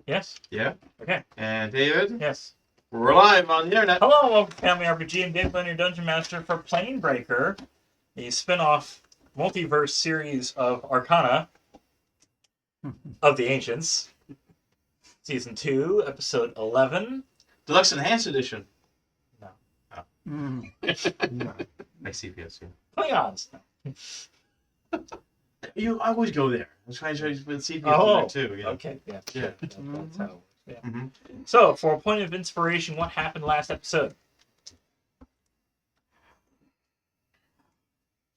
Yes. Yeah. Okay. And David. Yes. We're live on the internet. Hello, welcome to Family RPG. I'm Dave, your Dungeon Master for Planebreaker, a spin-off multiverse series of Arcana of the Ancients. Season 2, Episode 11. Deluxe Enhanced Edition. No. Oh. No. Like CPS, yeah. Klingons. I always go there. I was trying to put CPS Oh, in there too. Yeah. okay, yeah. Yeah. That's how it works. Yeah. Mm-hmm. So, for a point of inspiration, what happened last episode?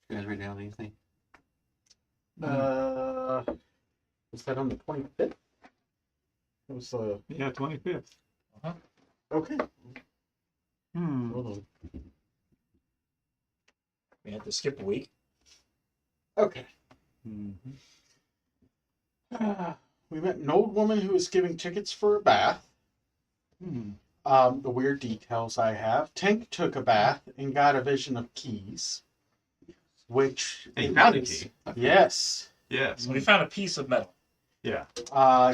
You guys write down anything? Was that on the 25th? It was, Yeah, 25th. okay. Hmm. Hold on. We had to skip a week. Okay. Mm-hmm. We met an old woman who was giving tickets for a bath. Hmm. The weird details I have. Tank took a bath and got a vision of keys. Which... And he found a key. Yes. Yes. We found a piece of metal. Yeah.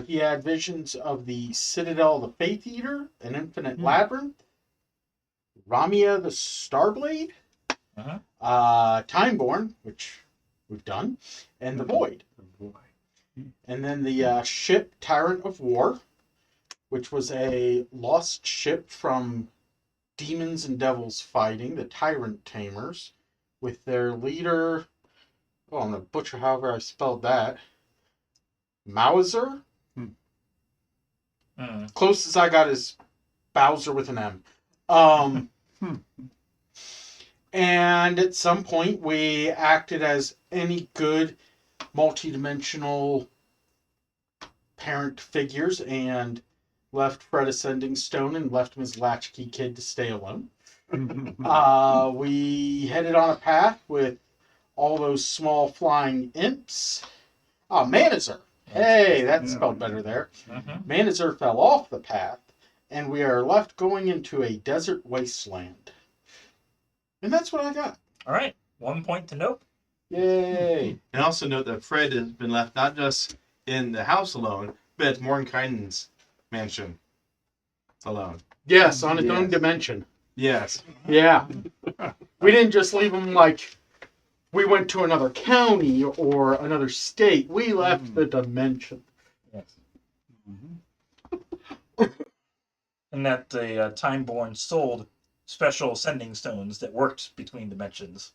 He had visions of the Citadel of the Faith Eater, an Infinite Labyrinth, Ramia the Starblade, Timeborn, which we've done, and the Void. And then the ship Tyrant of War, which was a lost ship from demons and devils fighting, the Tyrant Tamers, with their leader, I'm going to butcher however I spelled that, Manizer? Closest I got is Bowser with an M. And at some point we acted as any good multidimensional parent figures and left Fred a sending stone and left him his latchkey kid to stay alone. We headed on a path with all those small flying imps. Manizer. Hey, that's spelled better there. Manizer fell off the path, and we are left going into a desert wasteland. And that's what I got. All right. 1 point to nope. Yay. And also note that Fred has been left not just in the house alone, but at Mordenkainen's mansion alone. Yes, on its own dimension. Yes. Yeah. We didn't just leave him like we went to another county or another state. We left the dimension. Yes. And that the Timeborn sold special sending stones that worked between dimensions.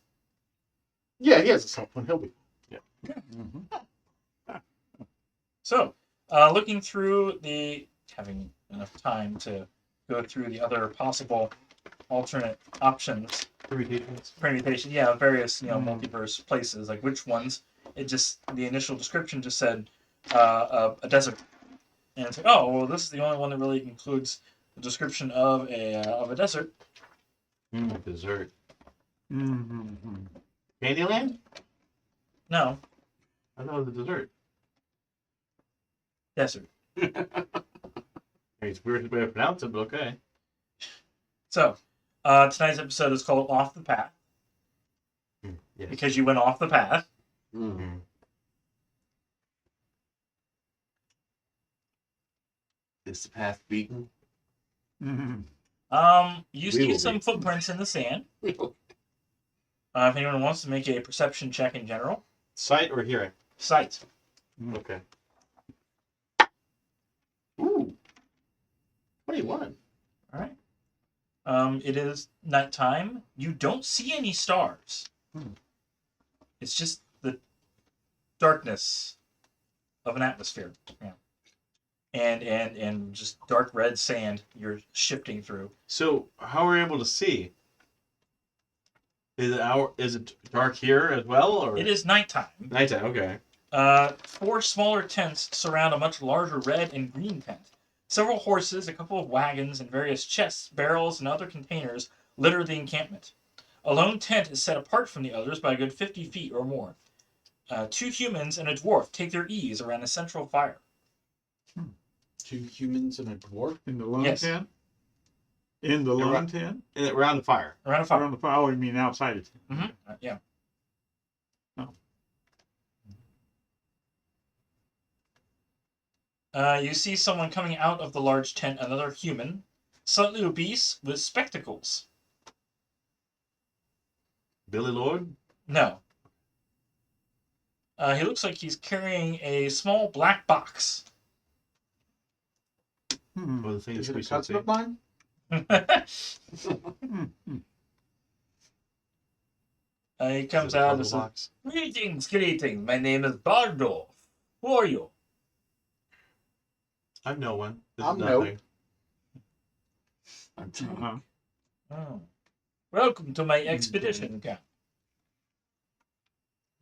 Yeah, he has a cell phone. He'll be. So, looking through having enough time to go through the other possible alternate options. Permutation, yeah, various, multiverse places, like which ones, the initial description just said a desert. And it's like, oh, well, this is the only one that really includes the description of a desert. Dessert. Mm-hmm. Candyland? No, I thought it was a dessert. desert. It's weird way to pronounce it, but okay. So, tonight's episode is called Off the Path, Yes. because you went off the path. Mm-hmm. Is the path beaten? Mm-hmm. You see some footprints in the sand. If anyone wants to make a perception check in general. Sight or hearing? Sight. Okay. Ooh. 21. All right. It is nighttime. You don't see any stars. It's just the darkness of an atmosphere. Yeah. And just dark red sand you're shifting through. So, how are we able to see? Is it dark here as well, or It is nighttime. nighttime? Okay. 4 smaller tents surround a much larger red and green tent. Several horses, a couple of wagons, and various chests, barrels, and other containers litter the encampment. A lone tent is set apart from the others by a good 50 feet or more. 2 humans and a dwarf take their ease around a central fire. 2 humans and a dwarf. In the lone Yes. tent? In the lone tent? Around the fire. Around a fire. Around the fire? Oh, you mean outside it? Yeah. Oh. You see someone coming out of the large tent, another human, slightly obese, with spectacles. Billy Lord? No. He looks like he's carrying a small black box. Hmm. Well, the thing Is is, it a we shall cousin see. of mine? He Is comes it a out and puzzle says, box? Greetings. My name is Bardolph. Who are you? I'm no one. This I'm is no. nothing. Uh-huh. Oh. Welcome to my expedition camp.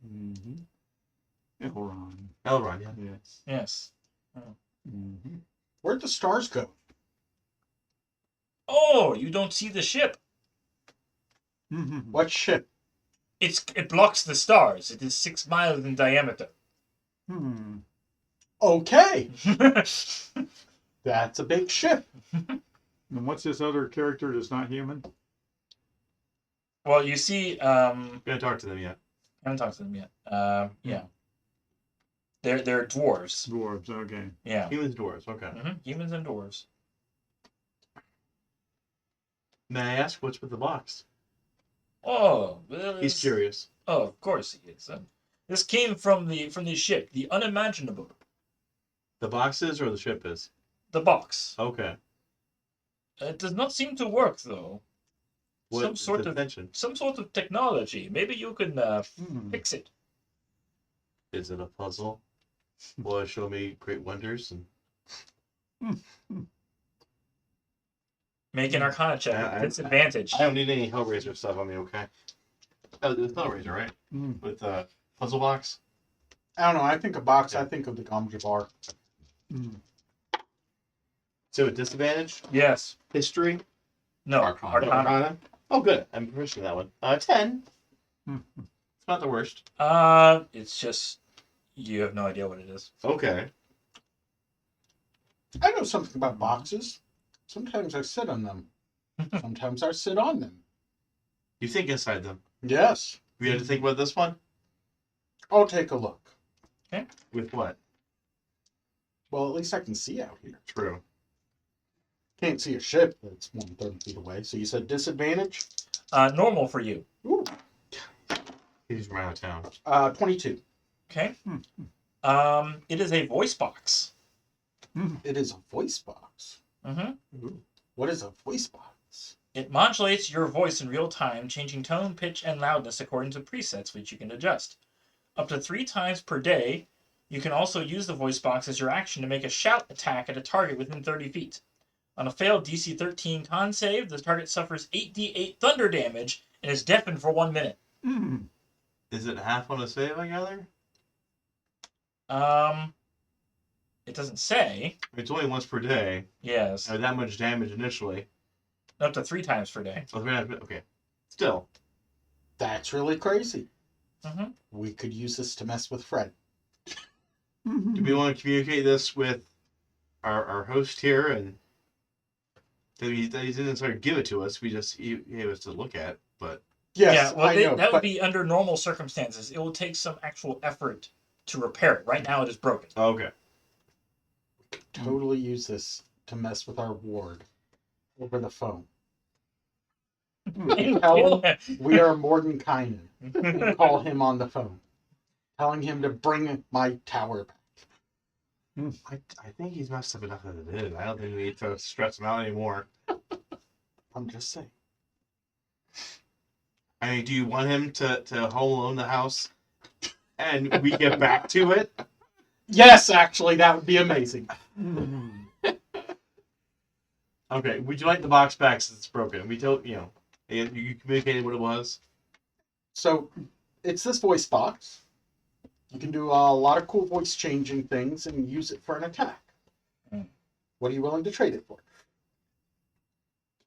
Mm-hmm. Elron. Elron, yeah. Yes. Yes. Mm-hmm. Where'd the stars go? Oh, you don't see the ship. Mm-hmm. What ship? It blocks the stars. It is 6 miles in diameter. Hmm. Okay, that's a big ship. And what's this other character that's not human? Well, you see, We haven't talked to them yet. haven't talked to them yet. Yeah. They're dwarves. Dwarves, okay. Yeah. Humans, dwarves. Okay. Humans and dwarves. May I ask what's with the box? Oh, well, He's it's- curious. Oh, of course he is. This came from the ship, the Unimaginable. The box is or the ship is? The box. Okay. It does not seem to work though. What Some is sort the of tension? some sort of technology. Maybe you can Hmm. fix it. Is it a puzzle? Will it show me great wonders? And Make an Arcana check I- at disadvantage. I don't need any Hellraiser stuff on me, okay? Oh, it's Hellraiser, right? Mm. With puzzle box. I don't know. I think a box. I think of the Gomja bar. Mm. So at disadvantage, Yes. history, No. Arcana. Arcana. Oh, good. I'm proficient in that one. 10. Mm. It's not the worst. It's just you have no idea what it is. Okay. I know something about boxes. Sometimes I sit on them. Sometimes I sit on them. You think inside them. Yes. We had to think about this one? I'll take a look. With what? Well, at least I can see out here. True. Can't see a ship that's more than 30 feet away. So you said disadvantage? Normal for you. Ooh. He's from out of town. 22. Okay. It is a voice box. It is a voice box. Mm-hmm. What is a voice box? It modulates your voice in real time, changing tone, pitch, and loudness according to presets, which you can adjust. Up to 3 times per day, you can also use the voice box as your action to make a shout attack at a target within 30 feet. On a failed DC 13 con save, the target suffers 8d8 thunder damage and is deafened for 1 minute. Mm. Is it half on a save, I gather? It doesn't say. It's only once per day. Yes. That much damage initially. Up to 3 times per day. Oh, okay. Still. That's really crazy. Mm-hmm. We could use this to mess with Fred. Do we want to communicate this with our host here? And he didn't necessarily give it to us. He gave us to look at. But Yes, yeah, well, I know. that would but be under normal circumstances. It will take some actual effort to repair it. Right now, it is broken. okay. totally use this to mess with our ward over the phone. Tell him we are Mordenkainen and call him on the phone, telling him to bring my tower back. I think he's messed up enough as it is. I don't think we need to stress him out anymore. I'm just saying. I mean, do you want him to home alone the house and we get back to it? Yes, actually, that would be amazing. Okay, would you like the box back since it's broken? We told you communicated what it was. So, it's this voice box. You can do a lot of cool voice changing things and use it for an attack. What are you willing to trade it for?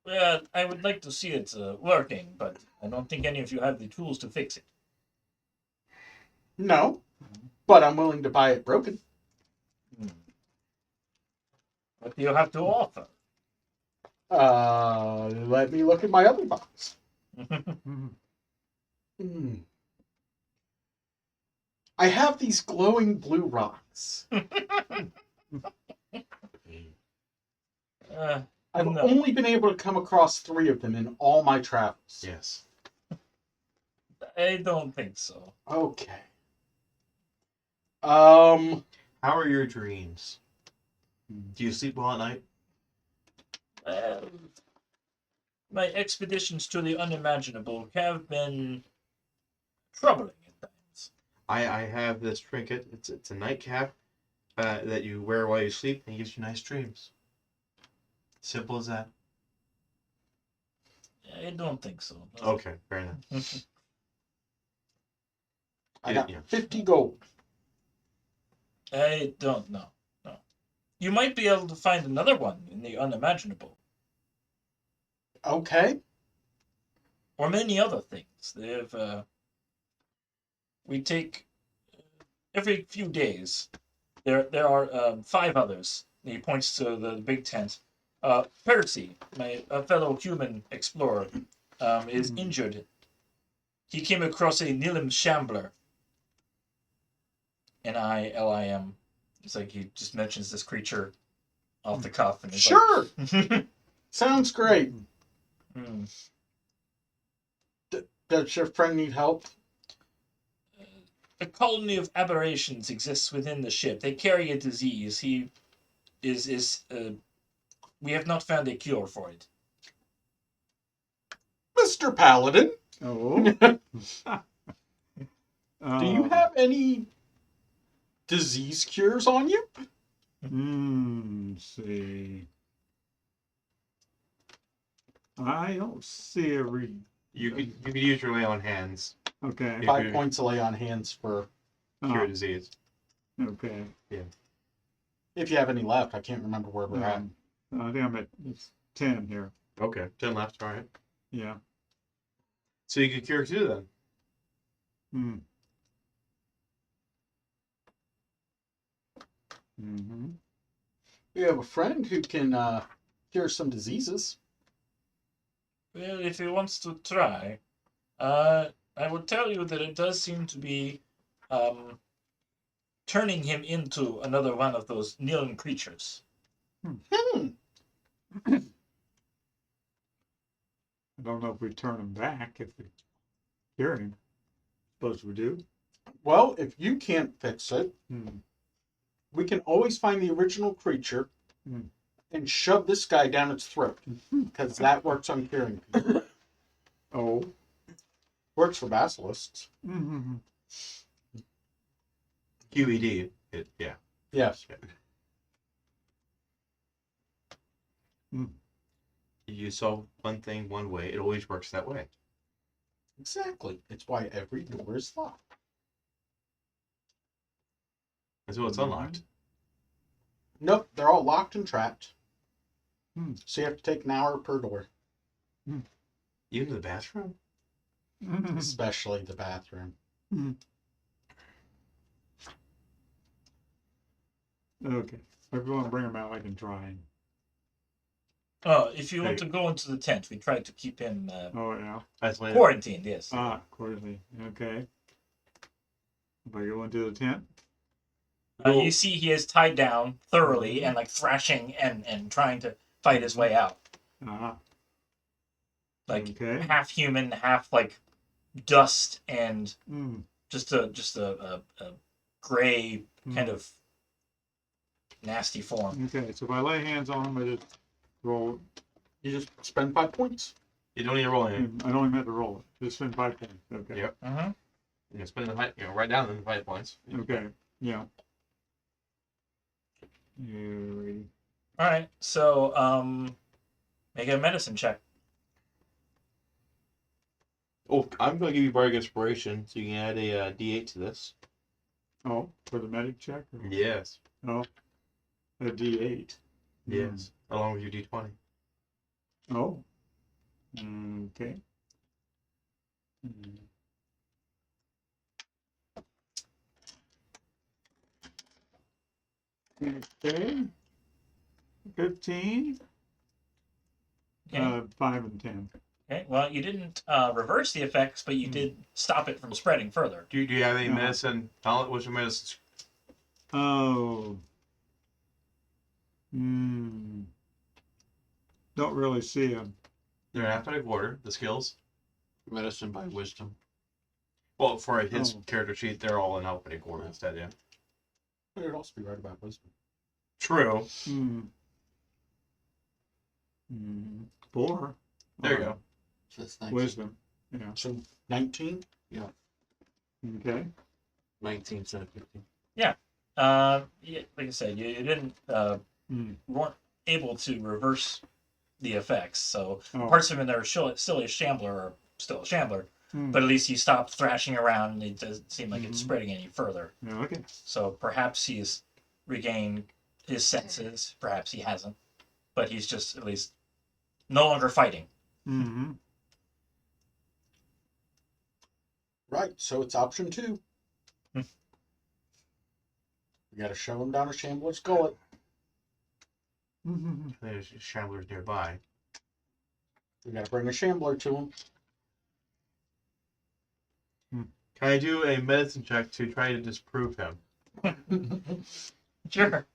Well, I would like to see it working, but I don't think any of you have the tools to fix it. No, but I'm willing to buy it broken. What do you have to offer? Let me look at my other box. I have these glowing blue rocks. I've No. only been able to come across 3 of them in all my travels. Yes. I don't think so. Okay. How are your dreams? Do you sleep well at night? My expeditions to the unimaginable have been troubling at times. I have this trinket. It's a nightcap that you wear while you sleep, and it gives you nice dreams. Simple as that. I don't think so. No. Okay, fair enough. I got Yeah. 50 gold. I don't know. No. You might be able to find another one in the unimaginable. Okay. Or many other things. We take every few days. There are 5 others. He points to the big tent. Percy, a fellow human explorer, is injured. He came across a Nilim Shambler. Nilim. It's like he just mentions this creature off the cuff. And Sure. Like, Sounds great. Hmm. Does your friend need help? A colony of aberrations exists within the ship. They carry a disease. He is we have not found a cure for it. Mr. Paladin, Oh. do you have any disease cures on you? See. I don't see a You could use your lay on hands Okay. Yeah. 5 points to lay on hands for cure Oh, disease. okay. if you have any left. I can't remember where we're at. I think I'm at it's 10 here. Okay, 10 left. All right. Yeah. So you could cure 2 then. Hmm. Mm-hmm. We have a friend who can cure some diseases. Well, if he wants to try, I would tell you that it does seem to be turning him into another one of those Nilan creatures. Hmm. I don't know if we turn him back if we cure him. Suppose we do. Well, if you can't fix it, Hmm. we can always find the original creature Hmm. and shove this guy down its throat. Because that works on curing people. Oh. Works for basilisks. Mm-hmm. QED. Yeah. Yes. You solve one thing one way. It always works that way. Exactly. It's why every door is locked. Until it's unlocked. Nope, they're all locked and trapped. Hmm. So you have to take an hour per door. Even to the bathroom? Mm-hmm. Especially the bathroom. Okay. If you want to bring him out, I can try. If you want to go into the tent, we tried to keep him Oh, yeah. Isolated. quarantined, yes. Accordingly. Okay. If I go into the tent? You see he is tied down thoroughly and like thrashing and trying to fight his way out. Like Okay. half human, half like dust and Mm. just a gray kind of nasty form. Okay, so if I lay hands on him, I just roll. You just spend 5 points. You don't need to roll anything. I don't even have to roll it. Just spend 5 points. Okay. Yep. Mm-hmm. You spend write down the 5 points. Okay. Yeah. Alrighty. All right, so make a medicine check. Oh, I'm going to give you Bardic Inspiration, so you can add a D8 to this. Oh, for the medic check? Or- Yes. Oh, a D8. Yes. Along with your D20. Oh. Okay. Okay. 15. Okay. 5 and 10. Okay. Well, you didn't reverse the effects, but you did stop it from spreading further. Do you have any Uh-huh. medicine? What's your medicine? Oh. don't really see them. They're in alphabetical order, the skills. Medicine by wisdom. Well, for his Oh. character sheet, they're all in alphabetical order instead, yeah. But it'd also be right about wisdom. True. Hmm. Hmm. 4. There you go. So that's 19. Wisdom. Yeah. So 19? Okay. 19 instead of 15. Yeah, like I said, you didn't Hmm. weren't able to reverse the effects. So Oh. parts of him that are still a shambler are still a shambler, Hmm. but at least he stopped thrashing around, and it doesn't seem like it's Mhm. spreading any further. Yeah, okay. So perhaps he's regained his senses. Perhaps he hasn't, but he's just at least no longer fighting. Mm-hmm. Right, so it's option 2. Hmm. We gotta shove him down a shambler's gullet. Mm-hmm. There's shamblers nearby. We gotta bring a shambler to him. Can I do a medicine check to try to disprove him? Sure.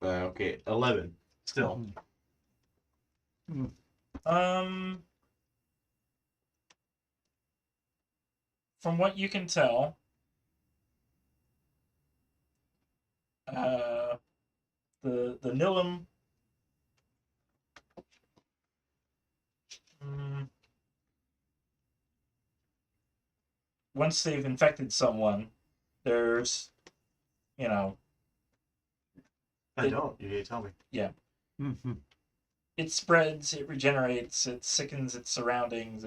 Okay, 11. Still. From what you can tell, the Nilum. Once they've infected someone, there's, I don't. You need to tell me. Mm-hmm. it spreads, it regenerates, it sickens its surroundings.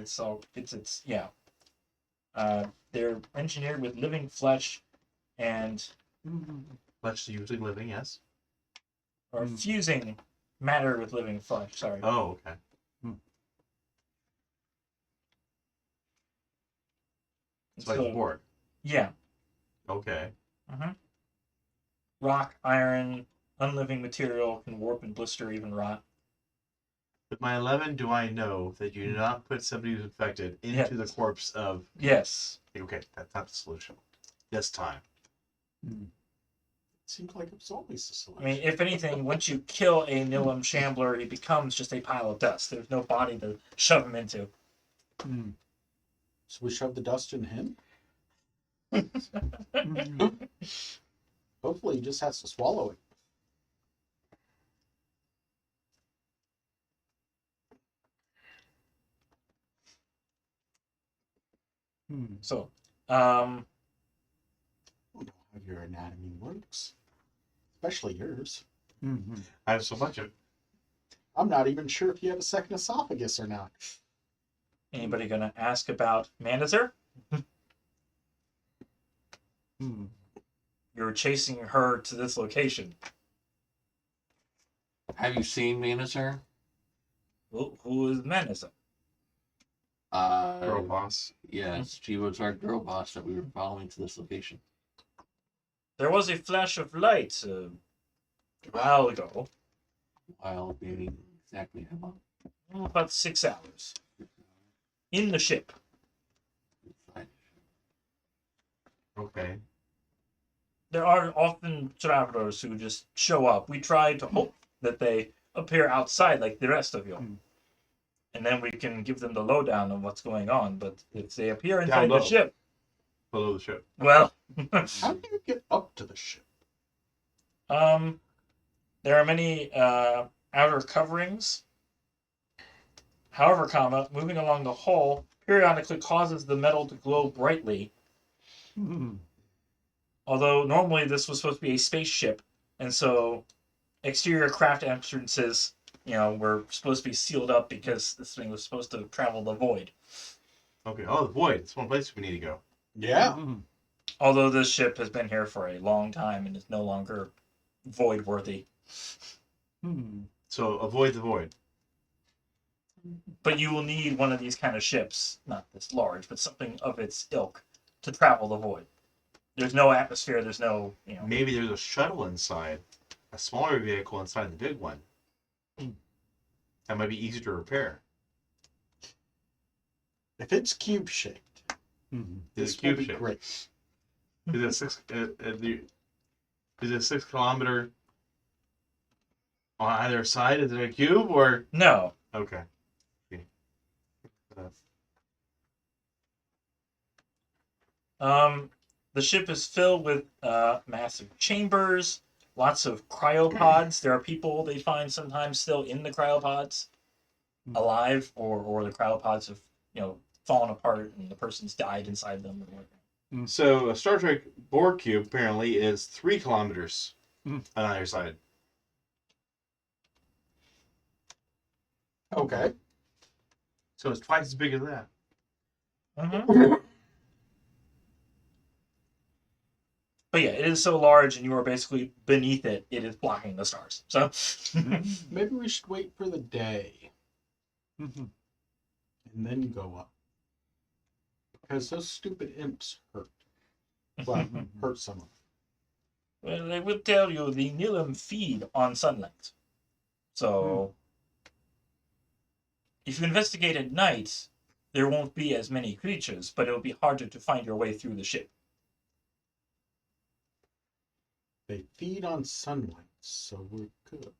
They're engineered with living flesh and Flesh is usually living, yes. or fusing matter with living flesh. Sorry. Oh, okay. It's like So, Borg. yeah. Okay. Rock, iron, unliving material can warp and blister, even rot. With my 11, do I know that you do not put somebody who's infected into the corpse of... Yes. Okay, that's not the solution. This time. Seems like it's always the I solution. mean, if anything, once you kill a Nilum Shambler, he becomes just a pile of dust. There's no body to shove him into. So we shove the dust in him? Mm-hmm. Hopefully he just has to swallow it. So, I don't know how your anatomy works. Especially yours. Mm-hmm. I have so much of... I'm not even sure if you have a second esophagus or not. anybody gonna ask about Manizer? You're chasing her to this location. Have you seen Manizer? Who is Manizer? Girl boss. Yes, she was our girl boss that we were following to this location. There was a flash of light a while ago, While being exactly how long? about 6 hours, in the ship. Okay. There are often travelers who just show up. We try to hope that they appear outside like the rest of you. And then we can give them the lowdown on what's going on. But if they appear inside the low. ship, Below the ship. well, How do you get up to the ship? there are many outer coverings. However, moving along the hull periodically causes the metal to glow brightly. Although normally this was supposed to be a spaceship, and so exterior craft entrances, were supposed to be sealed up because this thing was supposed to travel the void. Okay. Oh, the void. It's one place we need to go. Yeah. Although this ship has been here for a long time and is no longer void worthy. So avoid the void. But you will need one of these kind of ships, not this large, but something of its ilk, to travel the void. There's no atmosphere, there's no, Maybe there's a shuttle inside. A smaller vehicle inside the big one. That might be easier to repair. If it's cube shaped, It's this cube will be shaped. great. Is it six? Is it 6 kilometer on either side? Is it a cube or? No. Okay. The ship is filled with massive chambers, lots of cryopods. There are people they find sometimes still in the cryopods, alive, or the cryopods have fallen apart and the person's died inside them. So a Star Trek Borg cube apparently is 3 kilometers Mm. on either side. Okay. So it's twice as big as that. But yeah, it is so large, and you are basically beneath it. It is blocking the stars. So Maybe we should wait for the day Mhm. and then go up. Because those stupid imps hurt. Well, hurt someone. well, they will tell you the Nilim feed on sunlight. So if you investigate at night, there won't be as many creatures, but it will be harder to find your way through the ship. They feed on sunlight, so we're good.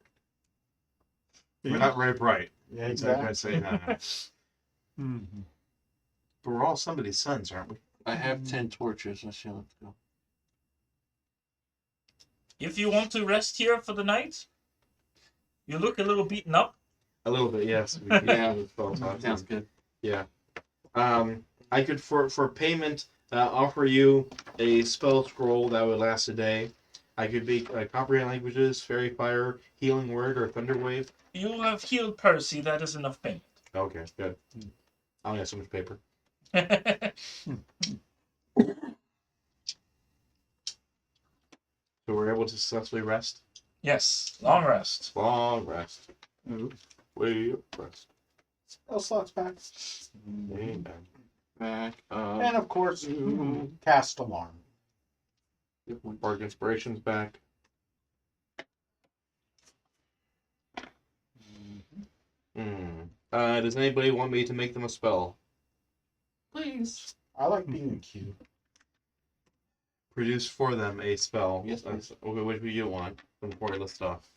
We're not very bright. Yeah, I'd say exactly. Mhm. But we're all somebody's sons, aren't we? I have 10 torches. Let's go. If you want to rest here for the night, you look a little beaten up. A little bit, yes. Yeah. Spell Sounds good. Yeah. I could, for payment, offer you a spell scroll that would last a day. I could be comprehend languages, fairy fire, healing word, or thunder wave. You have healed Percy. That is enough payment. Okay, good. I only have so much paper. So we're able to successfully rest. Yes, long rest. Long rest. Ooh. Way up rest. Spell slots back. Amen. Back And of course, cast alarm. Bark inspiration's back. Does anybody want me to make them a spell? Please. I like being a cube. Produce for them a spell. Yes, please. Okay, which do you want? Before we list off.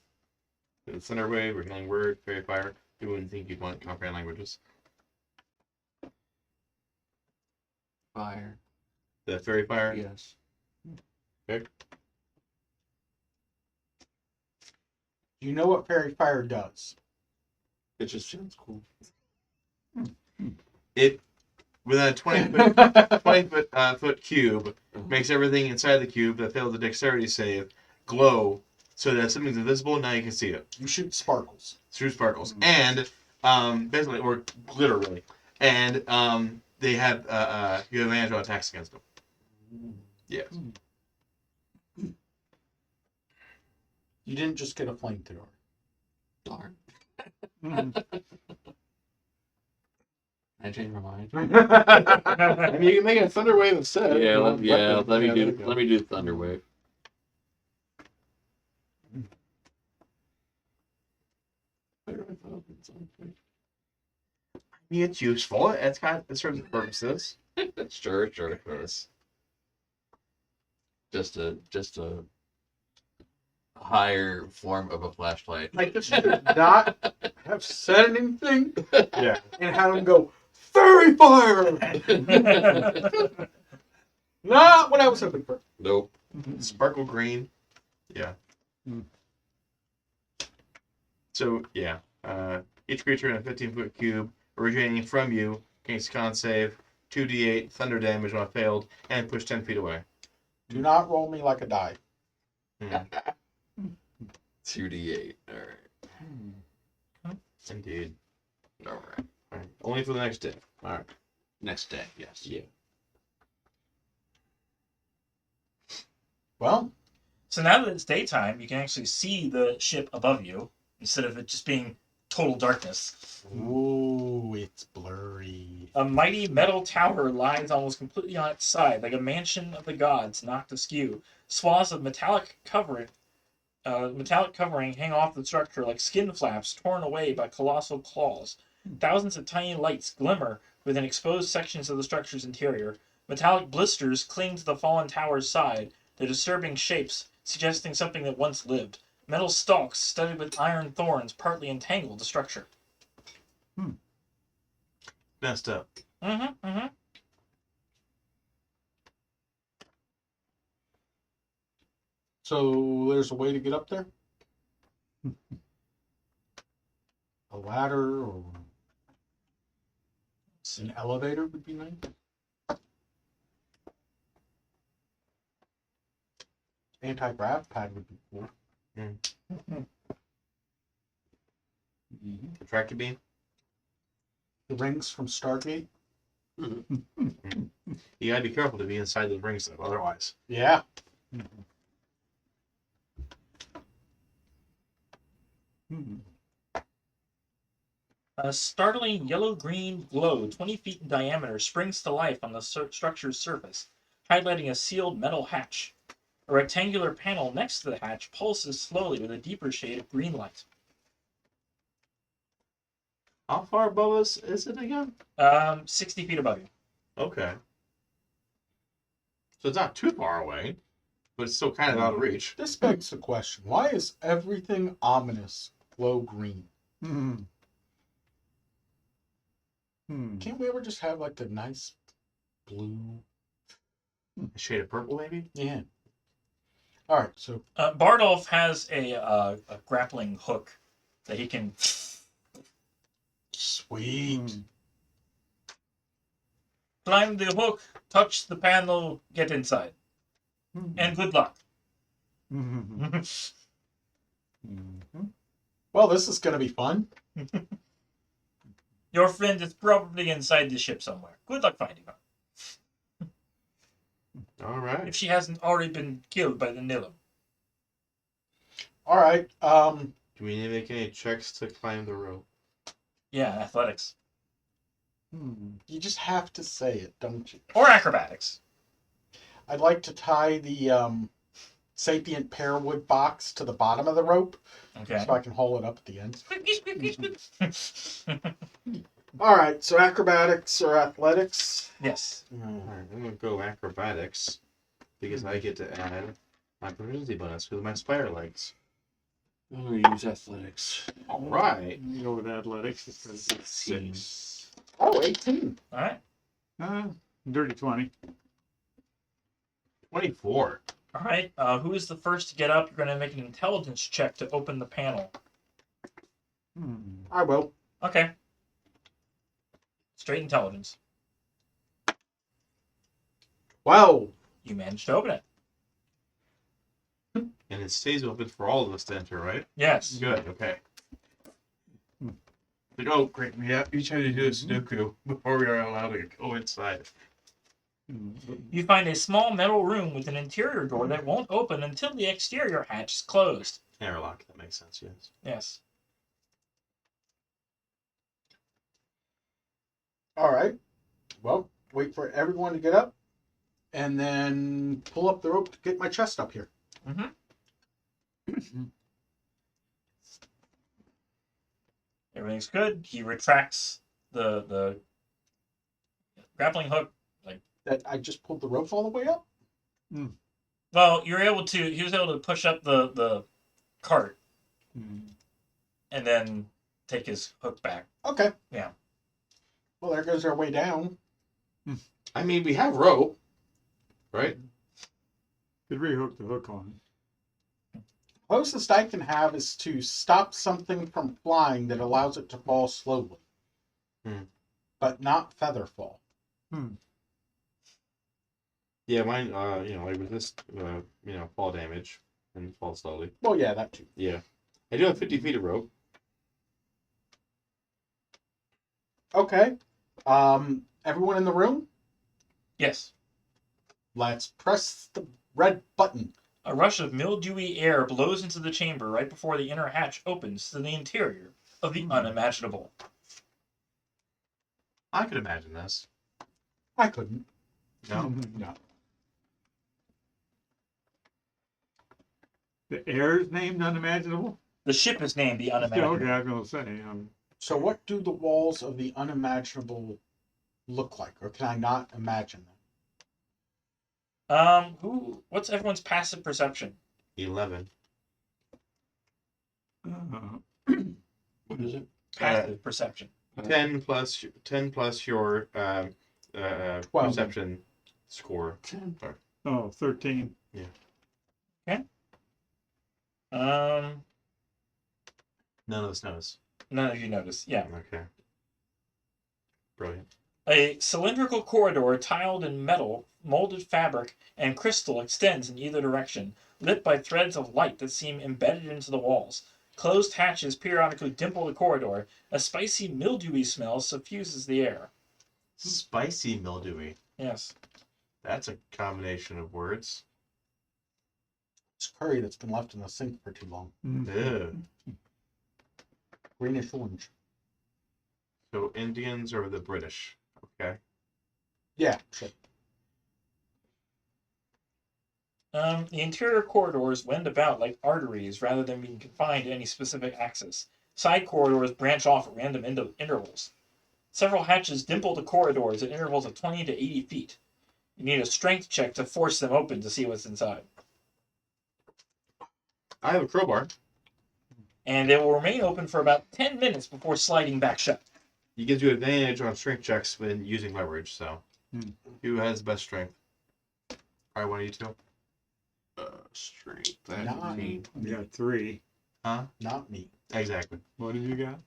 Thunder wave, or healing word, fairy fire. You wouldn't think you'd want comprehend languages. Fire. The fairy fire. Yes. Okay. Do you know what fairy fire does? It just sounds cool. It within a 20 foot cube makes everything inside the cube that fails the dexterity save glow so that if something's invisible, now you can see it. You shoot sparkles. Through sparkles. And basically, or glitter really. And they have you have advantage on attacks against them. Yes. You didn't just get a flamethrower. Darn. Mhm. I changed my mind. I mean, you can make a thunder wave instead. Yeah, let me there you do go. let me do thunder wave. It's useful. It serves its purposes. Sure. Just a higher form of a flashlight. I just should not have said anything Yeah. and had him go, fairy fire! Not what I was hoping for. Nope. Sparkle green. Yeah. Mm. So, yeah. Each creature in a 15-foot cube originating from you gains con save, 2d8 thunder damage when failed, and push 10 feet away. Do not roll me like a die. Mm. 2d8. Alright. Indeed. Alright. All right. Only for the next day. All right. Next day, yes. Yeah. Well, So now that it's daytime, you can actually see the ship above you instead of it just being total darkness. ooh, it's blurry. A mighty metal tower lies almost completely on its side, like a mansion of the gods knocked askew. Swaths of metallic covering hang off the structure like skin flaps torn away by colossal claws. Thousands of tiny lights glimmer within exposed sections of the structure's interior. Metallic blisters cling to the fallen tower's side, their disturbing shapes suggesting something that once lived. Metal stalks studded with iron thorns partly entangled the structure. Messed up. Mm-hmm. So there's a way to get up there? A ladder or an elevator would be nice. Anti-grav pad would be cool. The tractor beam. The rings from Stargate. You gotta be careful to be inside those rings, though. Otherwise, Yeah. A startling yellow-green glow 20 feet in diameter springs to life on the structure's surface, highlighting a sealed metal hatch. A rectangular panel next to the hatch pulses slowly with a deeper shade of green light. how far above us is it again? 60 feet above you. Okay. So it's not too far away, but it's still kind of out of reach. This begs the question: why is everything ominous glow green? Can't we ever just have like a nice blue? A shade of purple, maybe. Yeah. All right. So Bardolph has a grappling hook that he can sweet. climb the hook, touch the panel, get inside. And good luck. Well, this is gonna be fun. Your friend is probably inside the ship somewhere. Good luck finding her. All right. If she hasn't already been killed by the Nilum. All right. Do we need to make any checks to climb the rope? Yeah, athletics. You just have to say it, don't you? Or acrobatics. I'd like to tie the sapient pearwood box to the bottom of the rope Okay. so I can haul it up at the end. All right. So acrobatics or athletics? Yes. All right, I'm gonna go acrobatics because I get to add my proficiency bonus with my spider legs. I'm gonna use athletics. All right. Go with athletics. It's 16. 6. Oh, 18. All right. Dirty 20. 24. All right. Who is the first to get up? You're going to make an intelligence check to open the panel. I will. Okay. Straight intelligence. Wow. You managed to open it. And it stays open for all of us to enter, right? Yes. Good, okay. Like, oh, great. We have, each had to do a Sudoku before we are allowed to go inside. You find a small metal room with an interior door that won't open until the exterior hatch is closed. Airlock, that makes sense, yes. Yes. All right. Well, wait for everyone to get up and then pull up the rope to get my chest up here. Everything's good. He retracts the grappling hook. That I just pulled the rope all the way up? Well, he was able to push up the cart and then take his hook back. Okay. Yeah. Well, there goes our way down. I mean, we have rope, right? Could rehook the hook on. Closest I can have is to stop something from flying that allows it to fall slowly. But not feather fall. Yeah, mine, like resist, fall damage and fall slowly. Well, yeah, that too. Yeah. I do have 50 feet of rope. Okay. Everyone in the room? Yes. Let's press the red button. A rush of mildewy air blows into the chamber right before the inner hatch opens to the interior of the unimaginable. I could imagine this. I couldn't. No? No. The air is named unimaginable? The ship is named the Yeah, unimaginable. okay, I was going to say. So what do the walls of the unimaginable look like? Or can I not imagine them? What's everyone's passive perception? 11. What is it? Passive perception. 10 plus your 12. perception score. 10. Oh, 13. Um, None of us knows. none of you notice. Yeah. Okay. Brilliant. A cylindrical corridor tiled in metal, molded fabric, and crystal extends in either direction, lit by threads of light that seem embedded into the walls. Closed hatches periodically dimple the corridor. A spicy, mildewy smell suffuses the air. Spicy mildewy. Yes. That's a combination of words. It's curry that's been left in the sink for too long. Ew. Greenish orange. So Indians or the British? Okay. Yeah, sure. The interior corridors wend about like arteries rather than being confined to any specific axis. Side corridors branch off at random intervals. Several hatches dimple the corridors at intervals of 20 to 80 feet. You need a strength check to force them open to see what's inside. I have a crowbar. And they will remain open for about 10 minutes before sliding back shut. It gives you advantage on strength checks when using leverage, so. Who has the best strength? Probably one of you two. Strength. Nine. You got 3. Huh? Not me. Exactly. What have you got?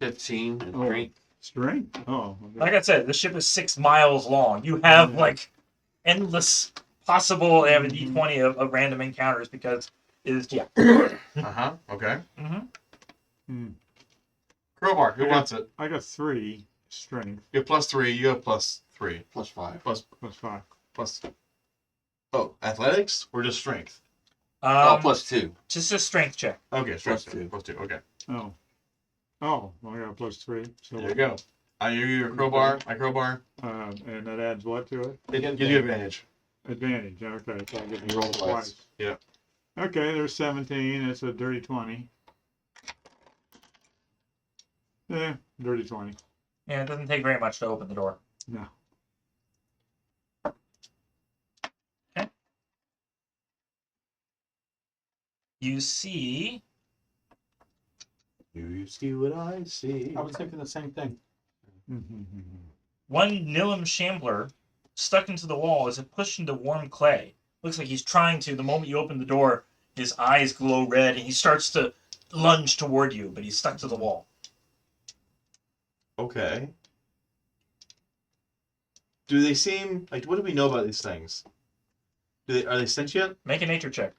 15 and Oh. strength. Strength? Oh. Okay. Like I said, the ship is 6 miles long. You have like endless possible. They have a d20 of random encounters because it is Okay. Hmm. Crowbar. Who wants it? I got 3 strength You have +3. You have +3. Plus 5. plus 5. Plus. Oh, athletics or just strength? Plus 2. Just a strength check. Okay, strength. +2. +2. Okay. Oh. Oh, well, I got +3. So There you go. I give you your crowbar. My crowbar. And that adds what to it? It gives you advantage. Advantage. Okay, so I get to Roll roll twice. twice. Yeah. Okay, there's 17. It's a dirty 20. Yeah, dirty 20. Yeah, it doesn't take very much to open the door. No. You see Do you see what I see? I was thinking the same thing. one Nilam Shambler stuck into the wall as if pushed into warm clay. Looks like he's trying to. The moment you open the door, his eyes glow red and he starts to lunge toward you, but he's stuck to the wall. Okay. Do they seem like? What do we know about these things? Are they sentient? Make a nature check.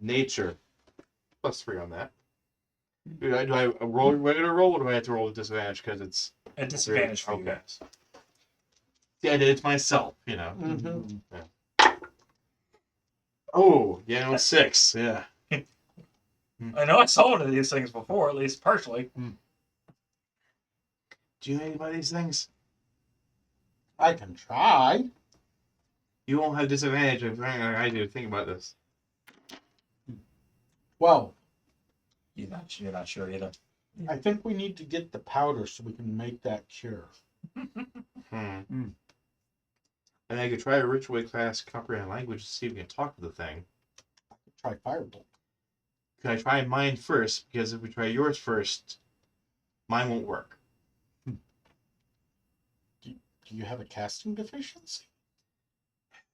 Nature. +3 on that. Do I roll regular roll, or do I have to roll with disadvantage because it's A disadvantage for you Okay. guys. Yeah, I did it to myself, you know. Mm-hmm. Oh, yeah, no, 6. Yeah. I know I saw one of these things before, at least partially. Do you know anything about these things? I can try. You won't have disadvantage if I do. Think about this. Well, You're not sure either. I think we need to get the powder so we can make that cure. And I could try a ritual class comprehend language to see if we can talk to the thing. Try firebolt. Could I try mine first? Because if we try yours first, mine won't work. Do you have a casting deficiency?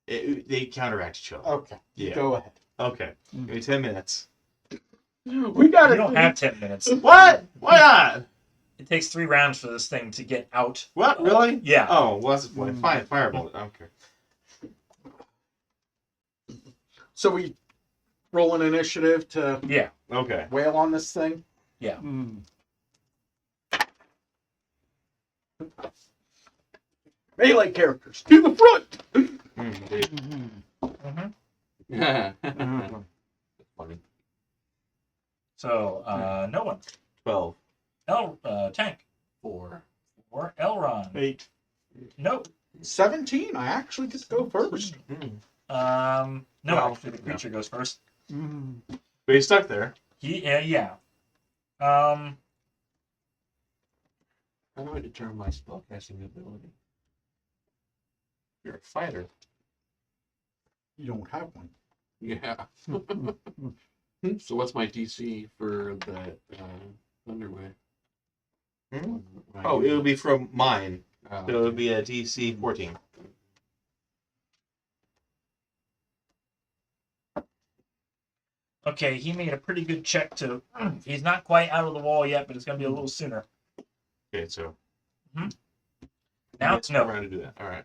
They counteract each other. Okay. Yeah. Go ahead. Okay. Give me 10 minutes. We got You it. don't have 10 minutes. What? Why not? It takes 3 rounds for this thing to get out. What? Really? Yeah. Oh, well, that's fine. Firebolt. Okay. So we roll an initiative to Yeah. Okay. wail on this thing. Melee characters to the front. Mm-hmm. That's funny. So, no one. 12. Tank. 4. Or Elron. 8. No. 17. I actually get to go first. No, Well, actually, the creature goes first. But he's stuck there. Yeah. How do I determine my spellcasting ability? You're a fighter. You don't have one. Yeah. So what's my DC for that Thunderwave? Hmm? When I Oh, use it would it? be from mine. Oh, So it would okay. be a DC 14. Okay, he made a pretty good check to. He's not quite out of the wall yet, but it's going to be a little sooner. Okay, so Now, yes, no. we're going to do that. All right.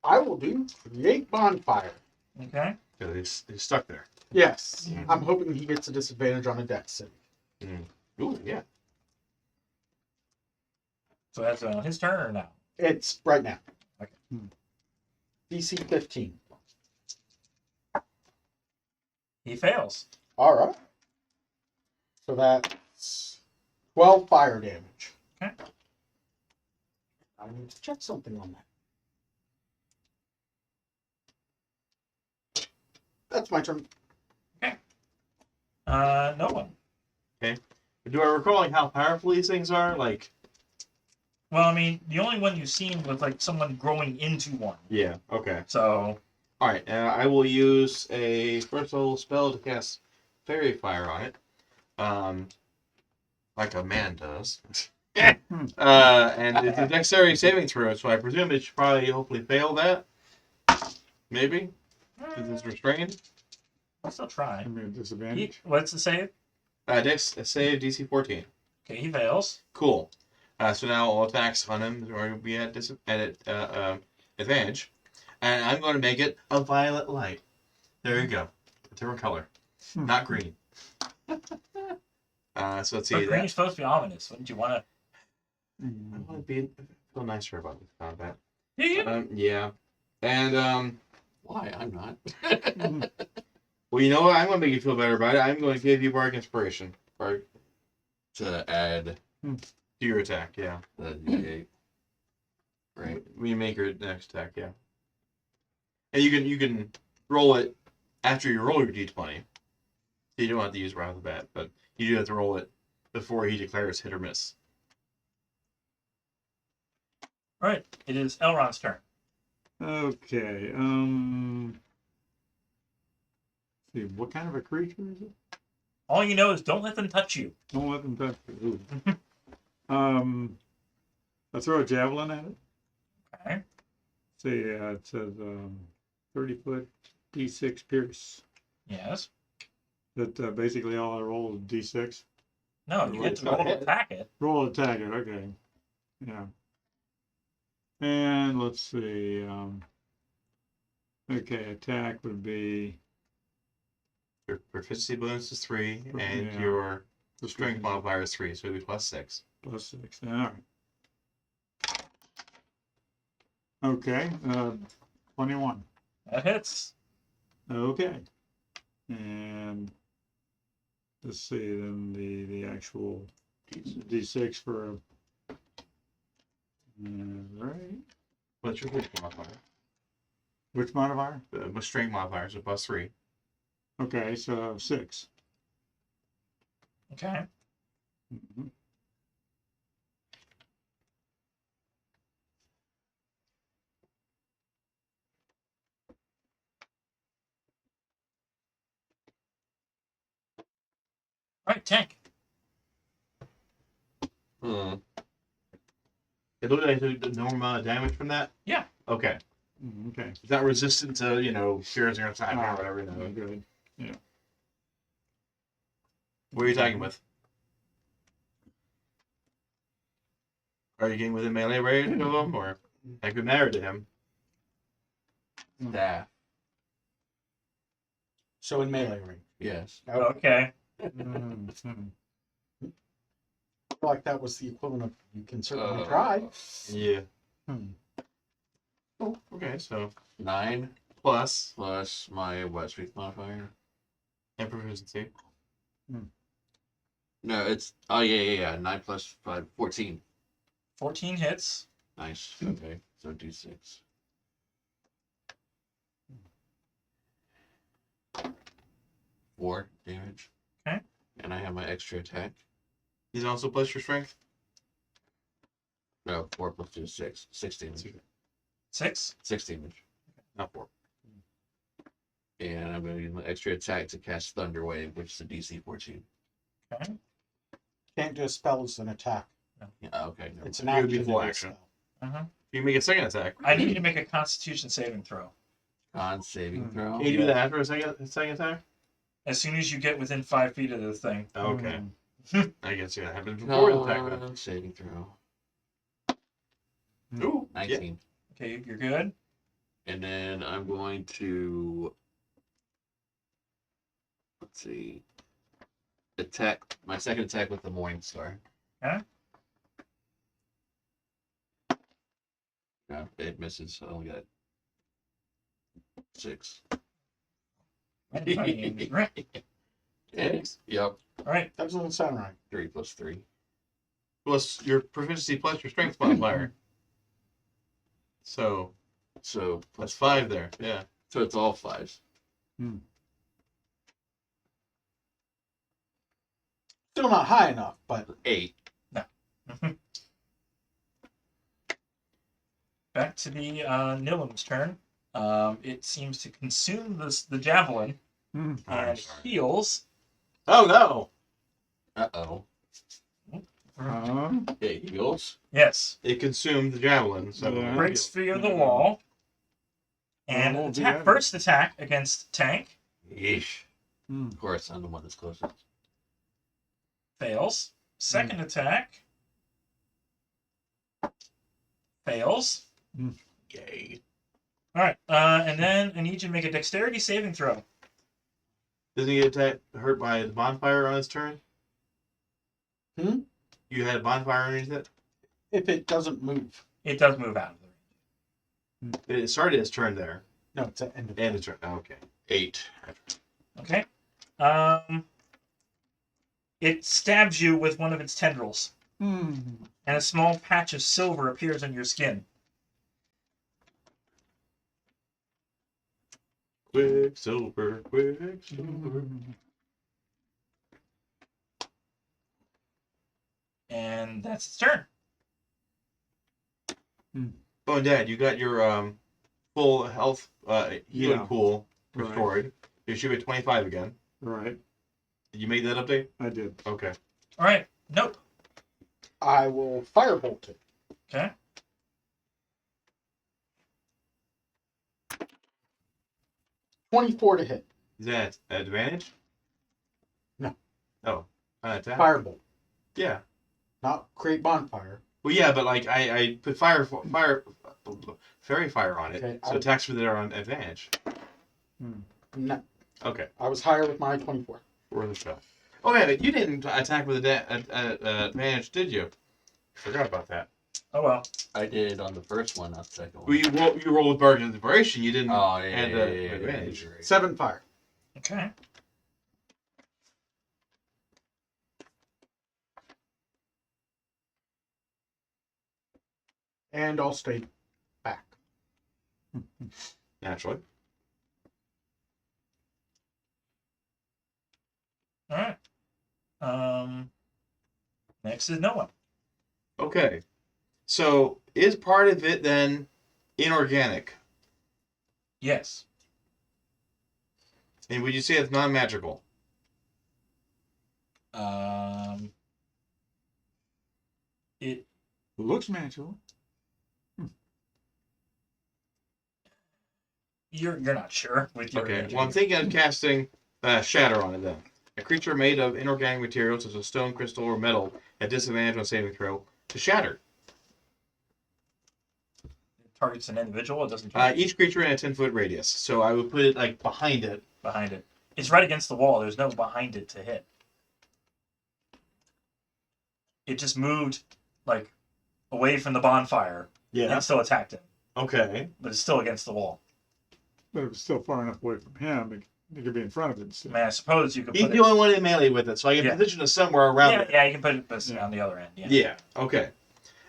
I will do create bonfire. Okay. So he's stuck there. Yes. I'm hoping he gets a disadvantage on a dex save. Ooh, yeah. So that's on his turn or now? It's right now. Okay. DC 15. He fails. All right. So that's 12 fire damage. Okay. I need to check something on that. That's my turn. No one. Do I recall how powerful these things are? Like, Well, I mean, the only one you've seen was like someone growing into one. yeah. Okay. So, All right. I will use a first level spell to cast Fairy Fire on it. Like a man does. And it's a dexterity saving throw, so I presume it should probably hopefully fail that. Maybe? Because it's restrained. I'll still try. I mean, disadvantage. What's the save? Dex save DC 14. Okay, he fails. Cool. So now all attacks on him are going to be at advantage. And I'm going to make it a violet light. There you go. A different color. Not green. So let's But see. green's supposed to be ominous. Wouldn't you want to? I want to feel nicer about this combat. Do you? Yeah. And, Why? I'm not. well, you know what? I'm going to make you feel better about it. I'm going to give you Bardic Inspiration. To To add your attack, yeah. the D8. Right. When you make your next attack, yeah. And you can roll it after you roll your d20. So you don't have to use it right off the bat, but you do have to roll it before he declares hit or miss. All right. It is Elrond's turn. Okay. See, what kind of a creature is it? All you know is don't let them touch you. Don't let them touch you. I throw a javelin at it. Okay. See, it says 30-foot D6 pierce. Yes. That basically all I roll is D6. No, you get to roll to attack it. Roll attack it. Okay. Yeah. And let's see. Okay, attack would be Your proficiency bonus is 3, and Yeah. your strength modifier is 3, so it'd be +6. +6. All right. Okay. 21. That hits. Okay. And let's see then the actual D6 for all right. What's your strength modifier? Which modifier? With strength modifier, so +3. Okay, so 6. Okay. Mhm. All right, tank. It looked like it did normal amount of damage from that? Yeah. Okay. Okay. It's not resistant to, fears or attack or whatever. No. Good. What are you attacking with? Are you getting within melee range of him, or I could marry to him? Staff. So in melee range. Yes. Okay. Mhm. I feel like that was the equivalent of you can certainly Uh, try. Yeah. Hmm. Oh, okay. So 9 plus plus my strength modifier. and proficiency. No, it's 9 plus 5, 14. 14 hits. Nice. Okay, so D6. Four damage. Okay. And I have my extra attack. He's also plus your strength. No, 4 plus 2 is 6. 6 damage. 6. 6 damage. Not 4. And I'm going to use my extra attack to cast Thunder Wave, which is a DC 14. Okay. Can't do a spell as an attack. Yeah, okay. Never It's mind. an It would be action. full and a action. spell. Uh-huh. You make a second attack. I need you to make a Constitution saving throw. Con saving throw. Can you do that after a second attack? As soon as you get within 5 feet of the thing. Okay. I guess that happens before the attack then. Con saving throw. Ooh, 19. Okay, you're good. And then I'm going to, let's see, attack my second attack with the Morning Star. Okay. No, it misses. I only got 6. Right. Yep. All right. That doesn't sound right. 3 plus 3. Plus your proficiency plus your strength modifier. So So that's 5 there. Yeah. So it's all 5s. Still not high enough, but 8. Back to the Nilim's turn. It seems to consume the javelin and heals. Oh no! Uh-oh. Uh, It heals. Yes. It consumed the javelin. So Yeah. Breaks free of the wall. And Oh, attack, yeah. first attack against Tank Yeesh. Hmm. Of course, I'm the one that's closest. fails. Second attack fails. Yay. All right. And then I need you to make a dexterity saving throw. Doesn't he get hurt by the bonfire on his turn? Hmm? You had a bonfire underneath it? if it doesn't move. It does move out of the range. It started its turn there. No, it's at end of And its turn. Oh, okay. 8. Okay. It stabs you with one of its tendrils, and a small patch of silver appears on your skin. Quicksilver. And that's its turn. Oh, and Dad, you got your full health healing Yeah. pool Right. restored. You should be at 25 again. Right, Did you make that update? I did. Okay. All right. Nope. I will firebolt it. Okay. $24 to hit. Is that advantage? No. Oh. Attack? Firebolt. Yeah. Not create bonfire. Well, yeah, but like I put fairy fire on it, Okay, so attacks with it are on advantage. No, Okay. I was higher with my 24. Worth a shot. Oh yeah, but you didn't attack with advantage, did you? Forgot about that. Oh well. I did on the first one, not the second one. Well, you rolled with bargain inspiration. You didn't Oh, yeah, add yeah, advantage. you're right. 7 fire. Okay. And I'll stay back. Naturally. All right. Next is Noah. Okay. So is part of it then inorganic? Yes. And would you say it's non-magical? It Looks magical. you're not sure with your Okay. range. Well, I'm thinking of casting Shatter on it then. A creature made of inorganic materials such as stone, crystal, or metal at disadvantage on saving throw to shatter. It targets an individual. It doesn't Each creature in a 10-foot radius. So I would put it like behind it. behind it. It's right against the wall. There's no behind it to hit. It just moved like away from the bonfire Yeah. and still attacked him, Okay. but it's still against the wall. But it was still far enough away from him. It could be in front of it I still. mean, I suppose you could He's put the it. only one in melee with it, so I can Yeah. position it somewhere around Yeah, it. yeah, you can put it this on the other end. Yeah. Yeah. Okay.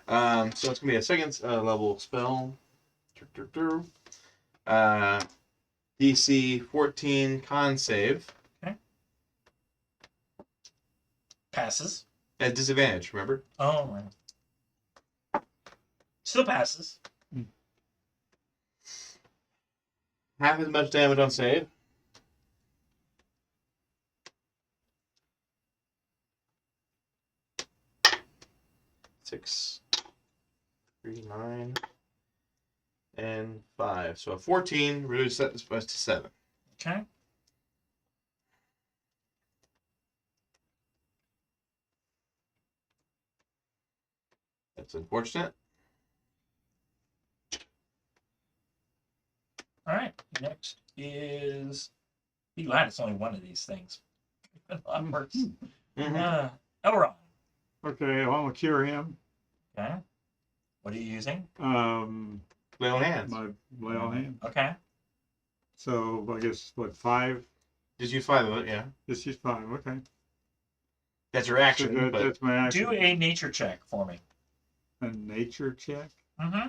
So it's gonna be a second level spell. DC 14 con save Passes. at disadvantage. Remember? Oh, right. Still passes. Half as much damage on save. 6, 3, 9, and 5. So a 14 reduces that to 7. Okay. That's unfortunate. All right. Next is. Be glad it's only one of these things. A lot worse. Mhm. Elrond. Okay, I want to cure him. Okay. What are you using? Lay on hands. My lay on hand. Okay. So I guess what 5? Just use 5 of it, yeah. Just use 5. Okay. That's your So action, but that's my action. Do a nature check for me. A nature check. Mm-hmm.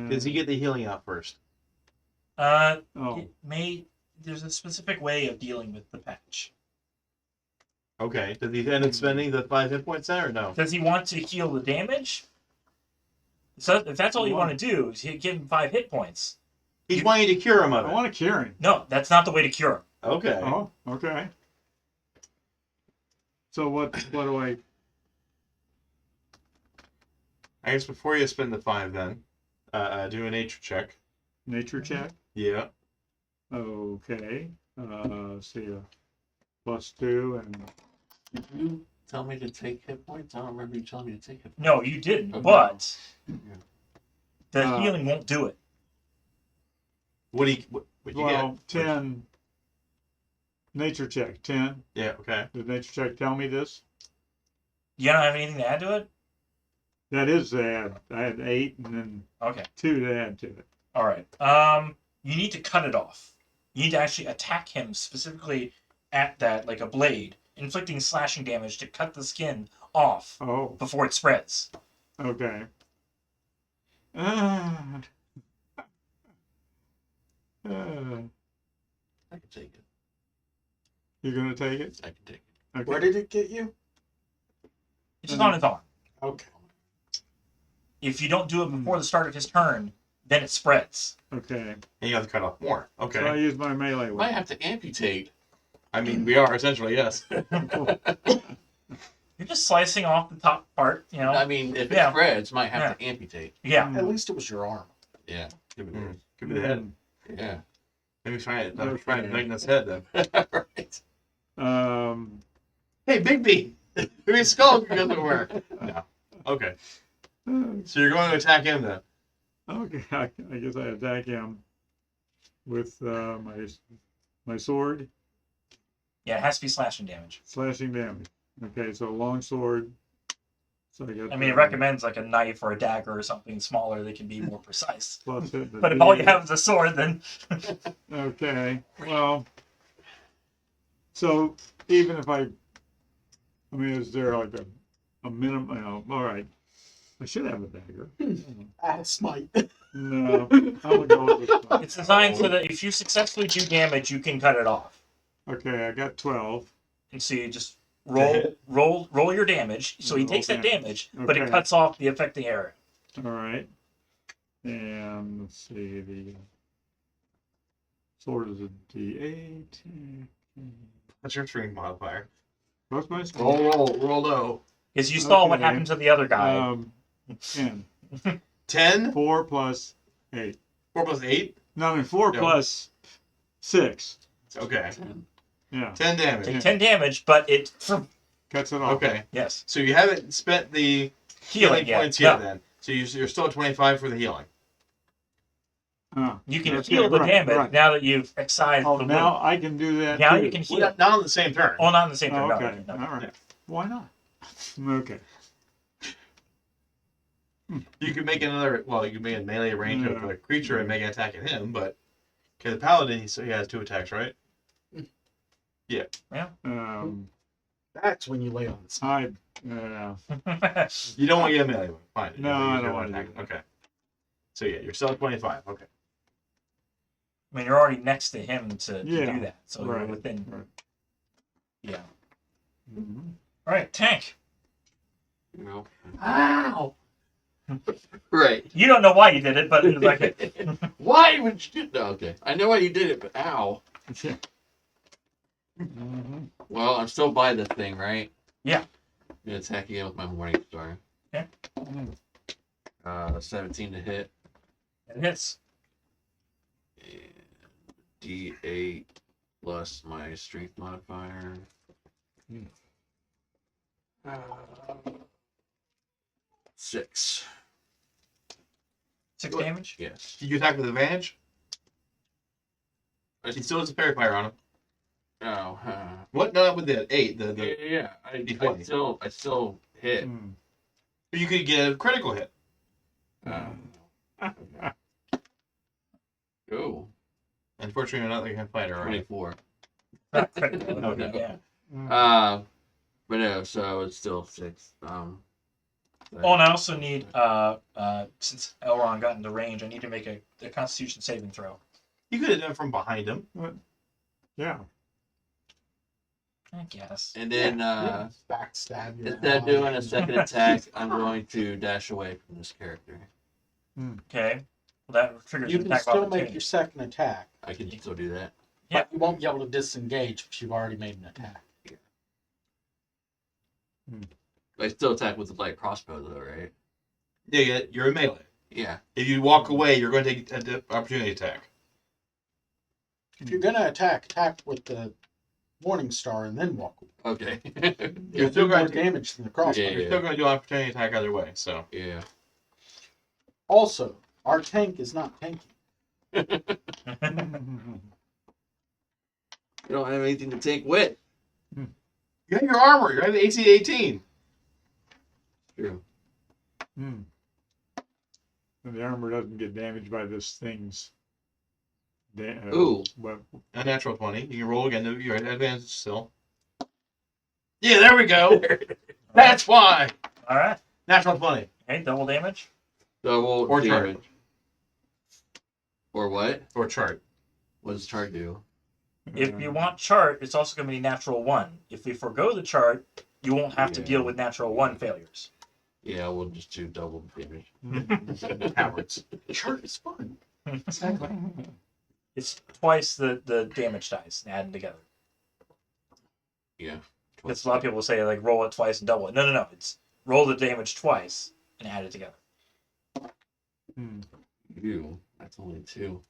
does he get the healing out first? Oh, It may. There's a specific way of dealing with the patch. Okay. Does he end up spending the 5 hit points then, or no? Does he want to heal the damage? So if that's all you want to do, is give him 5 hit points. He's wanting to cure him of I it. want to cure him. No, that's not the way to cure him. Okay. Oh, okay. So what do I? I guess before you spend the 5 then, do a nature check. Nature check. Yeah. Okay. See a +2 and Did you tell me to take hit points? I don't remember you telling me to take hit points. No, you didn't. Okay. But Yeah. the healing won't do it. What'd you well get? 10. Nature check 10. Yeah, okay. Did nature check tell me this? You don't have anything to add to it? That is the add. I had 8 and then Okay. 2 to add to it. All right. You need to cut it off. You need to actually attack him specifically at that, like a blade, inflicting slashing damage to cut the skin off Oh, before it spreads. okay. I can take it. You're gonna take it? I can take it. Okay. Where did it get you? It's just on his arm. Okay. If you don't do it before the start of his turn, then it spreads. Okay. And you have to cut off more. So I Okay. use my melee Might weapon. have to amputate. I mean, we are essentially, yes. You're just slicing off the top part, you know. I mean, if it Yeah. spreads, might have to amputate. Yeah. At least it was your arm. Yeah. Could be worse. Could be the head. Yeah. Let me try it. Let me Okay. try it in his head then. Right. Hey, Bigby! Maybe skull doesn't work. No. Okay. So you're going to attack him then? Okay. I guess I attack him with my sword, Yeah, it has to be slashing damage. slashing damage. Okay, so long sword. So I got. I mean, it recommends like a knife or a dagger or something smaller that can be more precise. Plus hit the But if all you D8. have is a sword, then Okay, well, so even if I mean, is there like a minimum? All right, I should have a dagger. Add a smite. No, I'm gonna go with this one. it's designed so that if you successfully do damage, you can cut it off. Okay, I got 12. And so you just roll your damage. So he takes that Okay. damage, but it Okay. cuts off the affecting area. All right, and let's see, the sword is a D8. That's your strength modifier. What's my score? Roll low. Because you saw what Okay. happened to the other guy. 10. 10? 4 plus 8. 4 plus 8? No, I mean 4 No. plus 6. Okay. Yeah, 10 damage. Take 10 damage, but it cuts it off. Okay. yes. So you haven't spent the healing Healing, points yeah. yet then. So you're still at 25 for the healing. You can Okay, heal the right, damage right. now that you've excised Oh, the now wound. I can do that. Now too. you can heal. Well, not on the same turn. Oh, not in the same turn. Oh, no, okay. no, All no. right. Why not? Okay. You could make another, well, you could make a melee range of Yeah. a creature and make an attack at him, but okay, the paladin, he has 2 attacks, right? That's when you lay on the smite. You don't want to get a melee one. Fine. No, You I just don't want wanna to do attack. Okay. So yeah, you're still at 25. Okay. I mean, you're already next to him to Yeah, do that. So right, you're within. right. Yeah. Mhm. All right, tank. You know. Ow! Right. You don't know why you did it, but it's like Why would you do? No, okay. I know why you did it, but ow. Mhm. Well, I'm still by the thing, right? Yeah. gonna attack again with my Morning Star. Okay. 17 to hit. It hits. And D8 plus my strength modifier. Hmm. 6. 6 What? damage. Yes. Did you attack with advantage? He still has a fairy fire on him. Oh. What? No, not with the 8. Yeah. I D20. still hit. Hmm. You could get a critical hit. Oh. Unfortunately, you're not like a fighter, right? 24. Not critical. Oh, no. Yeah. But no, so it's still 6. Oh, and I also need, since Elrond got into range, I need to make a Constitution saving throw. You could have done it from behind him. Yeah. I guess. And then, Backstab you. instead of doing a second attack, I'm going to dash away from this character. Okay. Well, that triggers You an can attack still opportunity. make your second attack, I can still do that. Yeah. but you won't be able to disengage because you've already made an attack. I still attack with the light crossbow, though, right? Yeah, you're a melee. Yeah. If you walk away, you're going to take an opportunity attack. If you're gonna attack with the Morning Star and then walk away. Okay. You're You'll still do more going to damage than the crossbow. Yeah. You're still going to do an opportunity attack either way. So Yeah. Also, our tank is not tanky. You don't have anything to take with. you have your armor. You have the AC 18. True. And the armor doesn't get damaged by this thing's. Ooh. A natural 20. You can roll again. You're at advantage still. Yeah, there we go. That's why. All right. Natural 20. Okay, double damage. Double Or chart. damage. Or what? Or chart. What does chart do? If you want chart, it's also going to be natural 1. If we forego the chart, you won't have to Yeah. deal with natural 1 failures. Yeah, we'll just do double damage. Cowards. Chart is fun. Exactly. It's twice the damage dice added together. Yeah. Because a lot of people say, like, roll it twice and double it. No. It's roll the damage twice and add it together. You. That's only 2.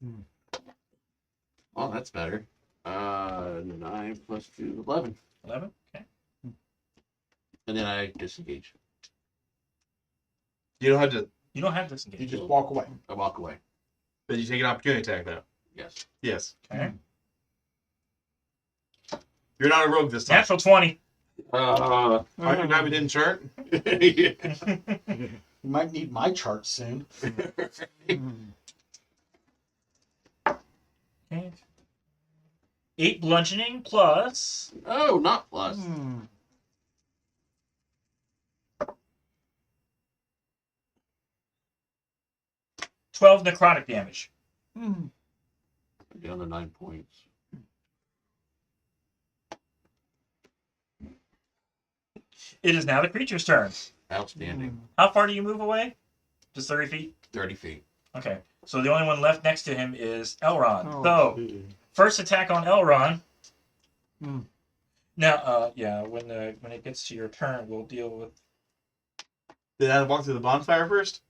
Hmm. Oh, that's better. 9 plus 2, 11. 11? Okay. And then I disengage. You don't have to. You don't have You disengage. just walk away. I walk away. But you take an opportunity attack though. Yes. Yes. Okay. You're not a rogue this time. Natural 20. Are you glad we didn't chart? You might need my chart soon. Okay. 8 bludgeoning plus Oh, not plus. 12 necrotic damage. Down to 9 points. It is now the creature's turn. Outstanding. How far do you move away? Just 30 feet? 30 feet. Okay. So the only one left next to him is Elrond. Oh, So, gee. first attack on Elrond. Hmm. Now, when it gets to your turn, we'll deal with... Did I walk through the bonfire first?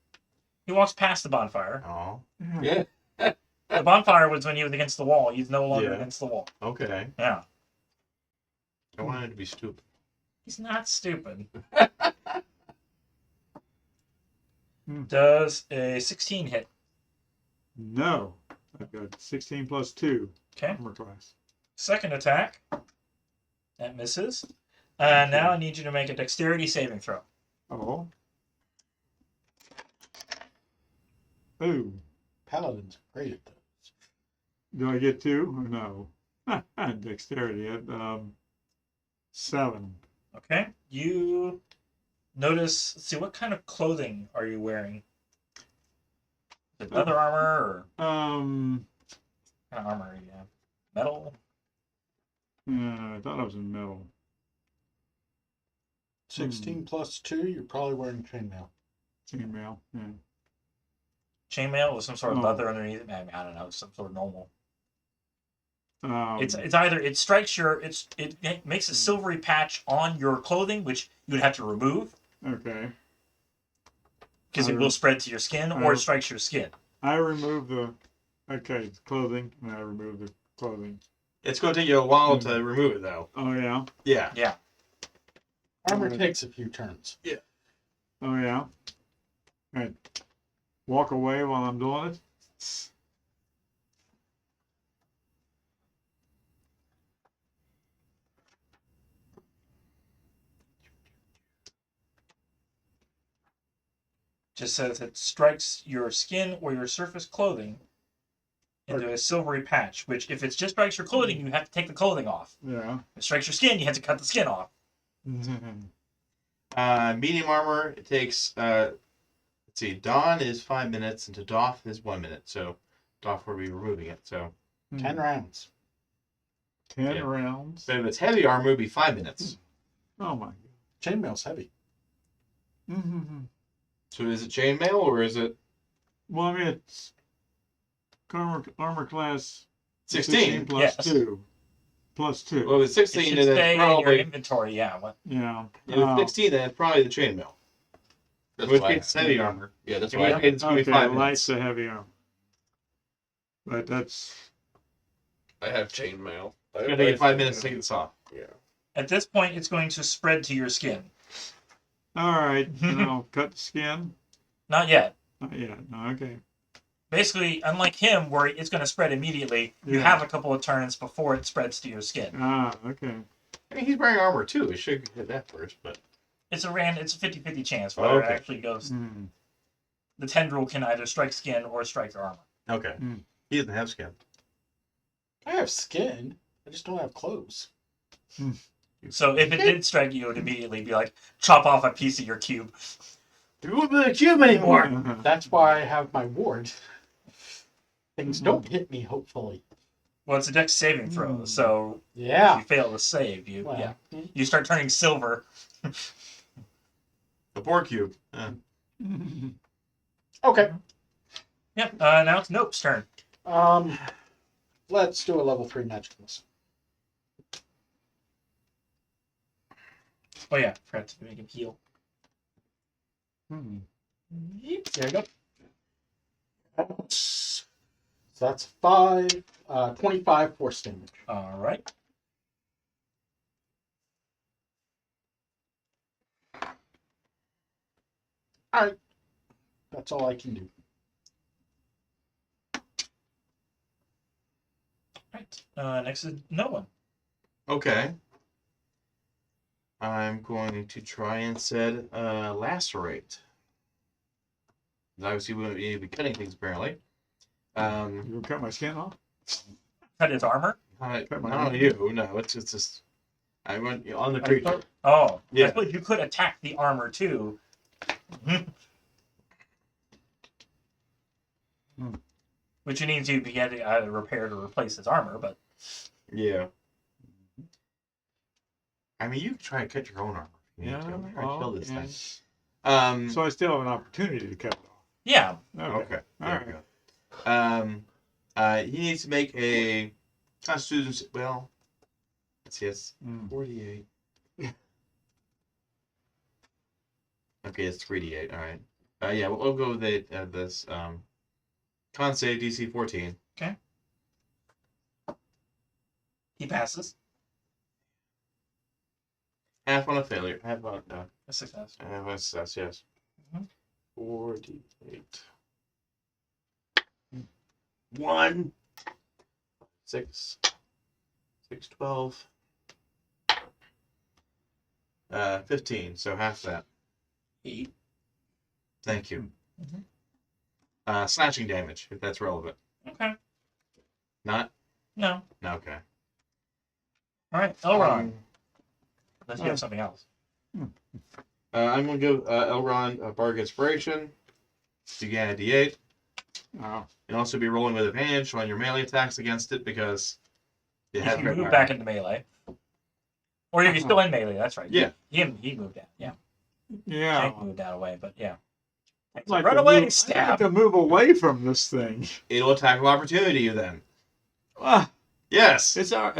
He walks past the bonfire. Oh. Yeah. The bonfire was when he was against the wall. He's no longer Yeah. against the wall. Okay. Yeah. I wanted to be stupid. He's not stupid. Hmm. Does a 16 hit? No. I've got 16 plus 2 Okay. armor class. Second attack. That misses. And now I need you to make a dexterity saving throw. Oh. Ooh. Paladins are great at those. Do I get 2 or no? Dexterity at 7. Okay. You notice. Let's see, what kind of clothing are you wearing? Is it leather armor or what kind of armor do you have? Metal? I thought I was in metal. 16 plus 2, you're probably wearing chainmail. Chainmail. Yeah. Chainmail with some sort of Oh. leather underneath it? I don't know, some sort of normal. It's either it strikes your it makes a silvery patch on your clothing, which you would have to remove okay. because it will spread to your skin, or it strikes your skin. I remove the clothing, and I remove the clothing. It's going to take you a while to remove it, though. Oh yeah. Yeah. Yeah. Armor takes a few turns. Oh yeah. Right. Walk away while I'm doing it. Just says it strikes your skin or your surface clothing into a silvery patch. Which, if it just strikes your clothing, you have to take the clothing off. Yeah. If it strikes your skin, you have to cut the skin off. Medium armor, it takes, let's see, Dawn is 5 minutes, and to Doff is 1 minute. So Doff will be removing it. So 10 rounds. 10 rounds. but if it's heavy armor, it would be 5 minutes. Oh my. Chainmail's heavy. Mm-hmm. So is it chainmail or is it Well, I mean, it's armor class 16? plus Yes. 2. Plus 2. Well, if it's It 16, should then stay it's in your probably. inventory. Yeah. What? Yeah. If it's 16, then it's probably the chainmail. That's Which why. means heavy armor. Yeah, that's In which why. case it's going to be Okay, 5 light minutes. to heavy armor. But that's I have chainmail. It's going to take you 5 minutes to take this off. At this point, it's going to spread to your skin. all right. Cut the skin. Not yet. Not yet. No, okay. Basically, unlike him, where it's going to spread immediately, you Yeah. have a couple of turns before it spreads to your skin. Ah, okay. I mean, he's wearing armor too. He should hit that first, but. It's a 50-50 chance whether Okay. it actually goes. Mm. The tendril can either strike skin or strike your armor. Okay. Mm. He doesn't have skin. I have skin. I just don't have clothes. So if it did strike you, it would immediately be like, chop off a piece of your cube. You won't be a cube anymore. That's why I have my ward. Things don't hit me, hopefully. Well, it's a dex saving throw, so if Yeah. you fail to save, Well, you start turning silver. The poor cube. Okay. Yep. Now it's Nope's turn. Let's do a level 3 magic missile. Oh yeah, forgot to make him heal. Hmm. There you go. So that's 25 force damage. All right. All right. That's all I can do. Right. Next is no one. Okay. I'm going to try and set lacerate. Obviously, we won't be cutting things apparently. You gonna cut my skin off? Cut his armor. Not Cut my on arm. you. No, it's just. I went on the creature. Oh, Yeah. I suppose you could attack the armor too. Which means you'd be getting either repaired or replace his armor, but Yeah. I mean, you can try and cut your own armor. If you need Yeah, to. I'm trying to kill this yeah. thing. So I still have an opportunity to cut it off. yeah. Okay. All There we go. He needs to make a Constitution. Well, let's see. It's Mm. 48. Okay, it's 3d8. All right. Yeah, we'll go with this. Con save DC 14. He passes. Half on a failure. Half on A success. half on a success. Yes. Mhm. 4d8. 1. 6. 6, 12. 15. So half that. 8. Thank you. Mhm. Slashing damage, if that's relevant. Okay. Not? No. No, okay. All right. Elrond. Um, Unless you have something else. I'm going to give Elrond a Bardic Inspiration to get a d8. Oh. And also be rolling with advantage on your melee attacks against it because it You has can red move fire. back into melee. Or if you're still in melee, that's right. Yeah. He moved out. Yeah. Yeah. Tank moved out away, but yeah. I'd like Run to away, move- I'd like stab. to move away from this thing. It'll attack of opportunity you then. Ah, Yes. It's our.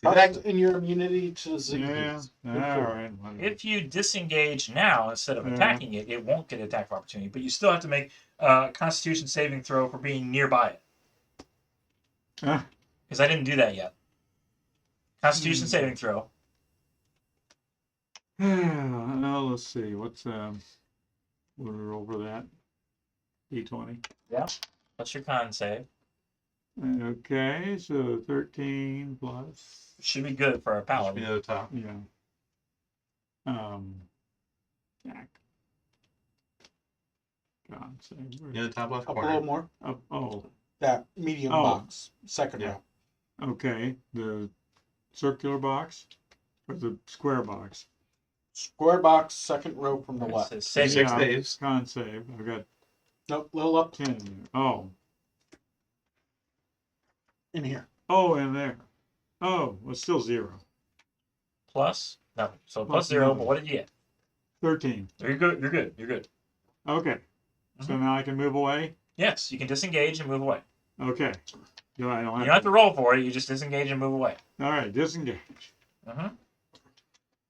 Trust in your immunity to Yeah. zigzags. All right. whatever. If you disengage now instead of Yeah. attacking it, it won't get attack of opportunity. But you still have to make a Constitution saving throw for being nearby it. Ah. Because I didn't do that yet. Constitution saving throw. Now let's see. What's what do we roll for that? D20. What's your con save? Okay, so 13 plus. Should be good for a Should be paladin. near the top. Yeah. Jack. God save. Near the top left Up a corner. little more. Oh, That medium Oh. box. Second Yeah. row. okay. The circular box or the square box? Square box, second row from the It left. says save. Six Yeah. saves. Con save. I've got Nope, little up 10 in there. Oh. in here. Oh, in there. Oh, well, still 0. Plus? No. So Plus plus 0, nothing. but what did you get? 13. You're good. You're good. You're good. Okay. So now I can move away? Yes, you can disengage and move away. Okay. Do I don't You don't have to roll for it. You just disengage and move away. All right, disengage. Mm-hmm.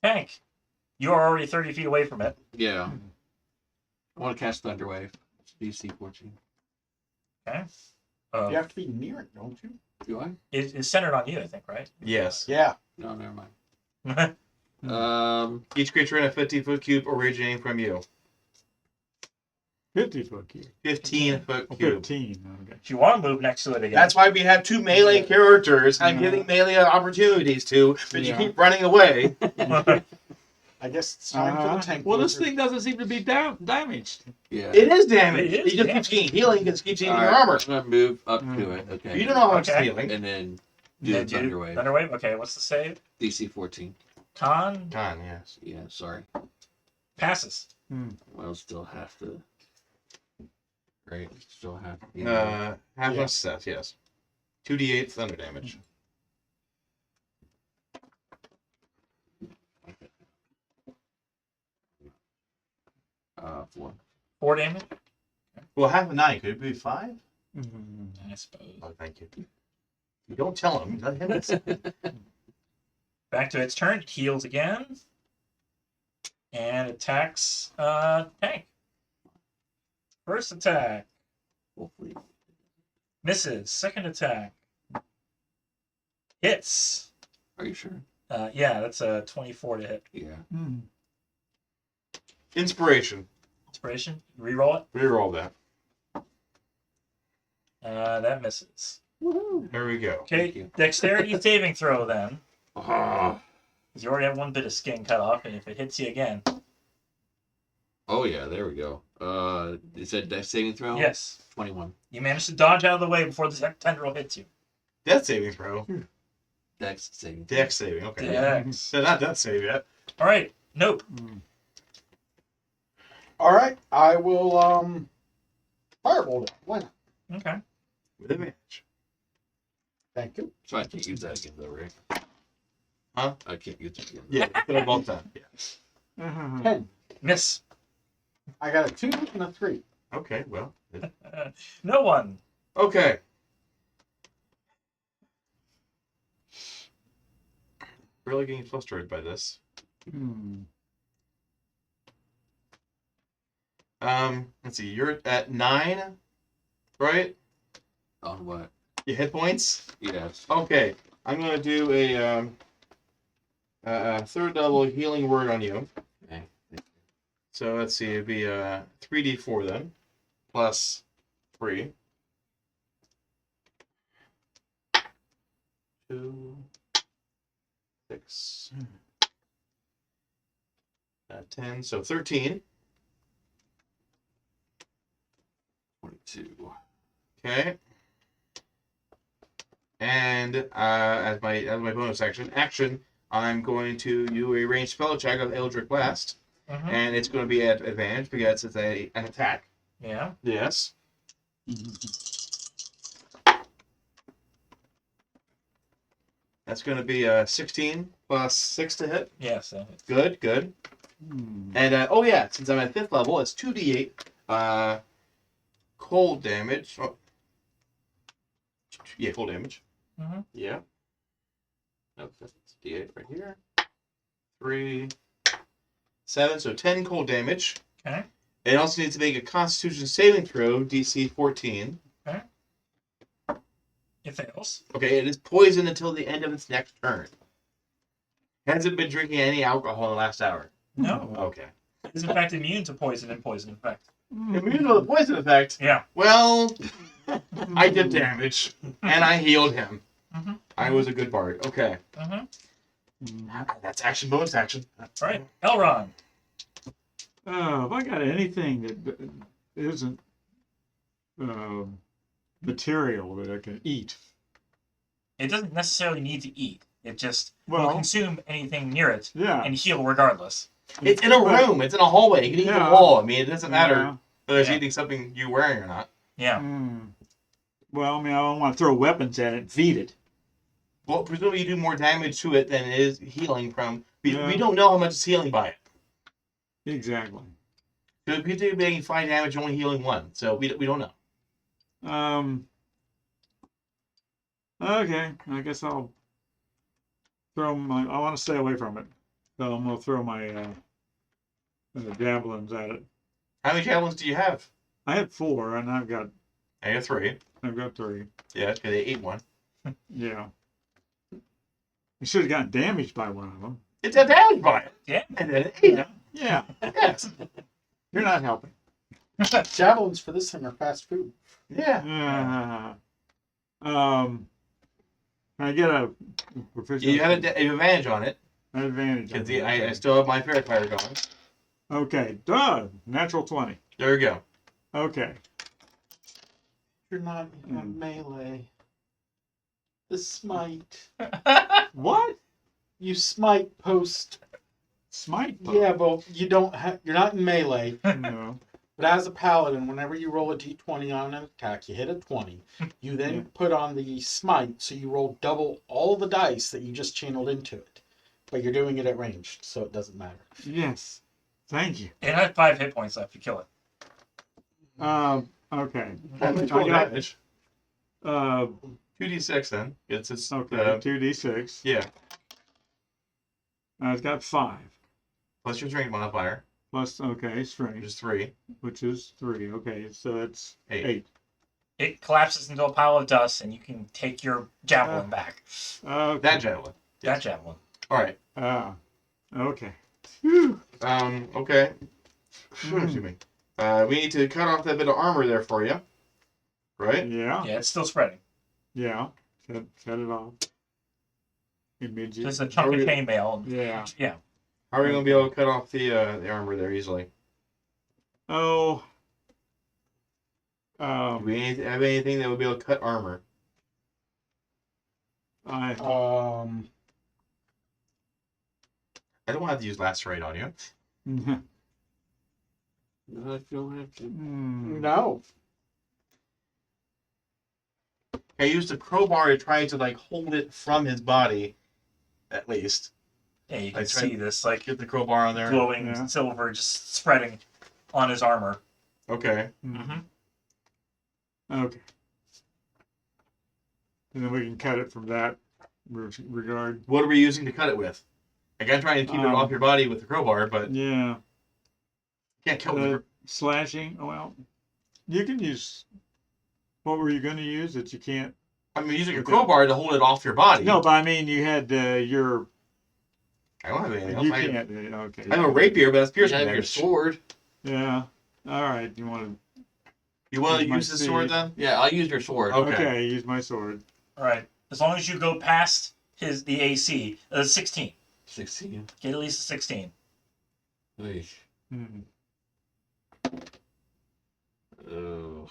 Hank, you are already 30 feet away from it. Yeah. I want to cast Thunder Wave. It's DC 14. Okay. You have to be near it, don't you? Do I? It's centered on you, I think, right? Yes. Yeah. No, never mind. Each creature in a 50-foot cube originating from you. 50-foot cube. 15-foot Oh, cube. 15. Okay. if you want to move next to it again. That's why we have 2 melee characters. I'm Yeah. giving melee opportunities to, but Yeah. you keep running away. I guess it's time for the tank. Well, this wizard. thing doesn't seem to be damaged. Yeah. It is damaged. It is He just damaged. keeps getting healing, just keeps eating All your right, armor. I'm going to move up to it. Okay. You don't know how much Okay. healing. And then do Then the Thunder Wave. Thunder Wave? Okay, what's the save? DC 14. Con Con, yes. Yeah, sorry. passes. Well, still have to. Right. Still have to. Half Yeah. of success, yes. 2d8 thunder damage. Four. 4 damage, Well, half of 9. Could it be 5? I suppose. Oh, thank you. You don't tell him. Let him decide. Back to its turn. It heals again. And attacks Tank. First attack. Hopefully. Misses. Second attack. Hits. Are you sure? Yeah, that's a 24 to hit. Yeah. Inspiration. Inspiration. Reroll it. Reroll that. That misses. There we go. Okay, Thank you. dexterity saving throw then. Oh. 'Cause you already have 1 bit of skin cut off, and if it hits you again. Oh yeah, there we go. Is that dex saving throw? Yes. 21. You managed to dodge out of the way before the tendril hits you. Death saving throw. Dex saving. Throw. Dex saving. Okay. Dex. So not death save yet. Alright, nope. All right, I will firebolt it. Why not? Okay. With advantage. Thank you. So I can't use that again though, right? Huh? I can't use it again. Yeah. Put it both time. Yeah. 10. Miss. I got a 2 and a 3. Okay. Well. No one. Okay. Really getting frustrated by this. Let's see. You're at 9, right? On what? Your hit points. Yes. Okay. I'm gonna do a third level healing word on you. Okay. So let's see. It'd be 3d4 then, plus 3. 2, 6, 10. So 13. 22. Okay. And as my bonus action, I'm going to do a ranged spell check of Eldritch Blast, and it's going to be at advantage because it's an attack. Yeah. Yes. That's going to be 16 plus 6 to hit. Yes. Good, good. And oh yeah, since I'm at 5th level, it's 2d8 cold damage. Oh. Yeah, cold damage. Mhm. Yeah. No, that's D8 right here. 3, 7, so 10 cold damage. Okay. It also needs to make a Constitution saving throw, DC 14. It fails. Okay, it is poisoned until the end of its next turn. Hasn't been drinking any alcohol in the last hour. No. Okay. It is in fact immune to poison and poison effect. If we know the poison effect, Yeah. well, I did damage, and I healed him. Mhm. I was a good bard. Okay. That's action, bonus action. All right. Elron. If I got anything that isn't material that I can eat. It doesn't necessarily need to eat. It just will Well, consume anything near it yeah. and heal regardless. It's in a room. It's in a hallway. You can eat Yeah. the wall. I mean, it doesn't matter Yeah. whether it's Yeah. eating something you're wearing or not. Yeah. Well, I mean, I don't want to throw weapons at it and feed it. Well, presumably you do more damage to it than it is healing from. We Yeah. don't know how much it's healing by it. Exactly. So if you do making 5 damage, only healing 1. So we don't know. Okay, I guess I'll throw my. I want to stay away from it, so I'm gonna throw my javelins at it. How many javelins do you have? I had 4, and I've got 3. 3. Yeah, okay, they ate 1. Yeah. I should have gotten damaged by one of them. It's a damage by it. Yeah. And then it ate it. Yeah, Yes. you're not helping. Javelins for this thing are fast food. Yeah. Can I get a proficiency? You have an advantage on it. An advantage. Because on it. I still have my fairy fire going. Okay, duh. Natural 20. There we go. Okay. You're not in a melee. The smite. What? You smite post. Smite? poke? Yeah, but you don't have. You're not in melee. No. But as a paladin, whenever you roll a d20 on an attack, you hit a 20. You then Yeah. put on the smite, so you roll double all the dice that you just channeled into it. But you're doing it at range, so it doesn't matter. Yes. Thank you. It had 5 hit points left to kill it. Okay. That's I got- damage. 2d6. 2d6 then. It's Okay, 2d6. yeah. I've got 5. Plus your strength modifier, Plus, okay, which strength, is 3. which is 3. Okay, so it's 8. 8. It collapses into a pile of dust, and you can take your javelin back. Okay. That javelin. That javelin. All right. Okay. Phew. Okay. Excuse me. We need to cut off that bit of armor there for you. Right? Yeah. Yeah, it's still spreading. Yeah. Cut it off. Immediate. Just a chunk of chainmail. Yeah. Yeah. How are we going to be able to cut off the armor there easily? Oh. Do we have anything that would be able to cut armor? I. I don't want to have to use lacerate on you. I don't have to. No. I used a crowbar to try to like hold it from his body, at least. Yeah, you I can tried- see this like Get the crowbar on there. glowing Yeah. silver just spreading on his armor. Okay. Mm-hmm. Okay. And then we can cut it from that regard. What are we using to cut it with? Like I'm trying to keep it off your body with the crowbar, but Yeah. can't cut with the Slashing. Oh, well, you can use. What were you going to use that you can't? I'm using a crowbar to hold it off your body. No, but I mean, you had your. I don't have anything else. You I can't. Okay. have a rapier, but that's You piercing have your damage. sword. Yeah. All right. You want You want to Use my use the sword speed. then? Yeah, I'll use your sword. to? Okay. Okay. Use my sword. All right. As long as you go past the AC, 16. 16. Get at least a 16. Eesh. Oh.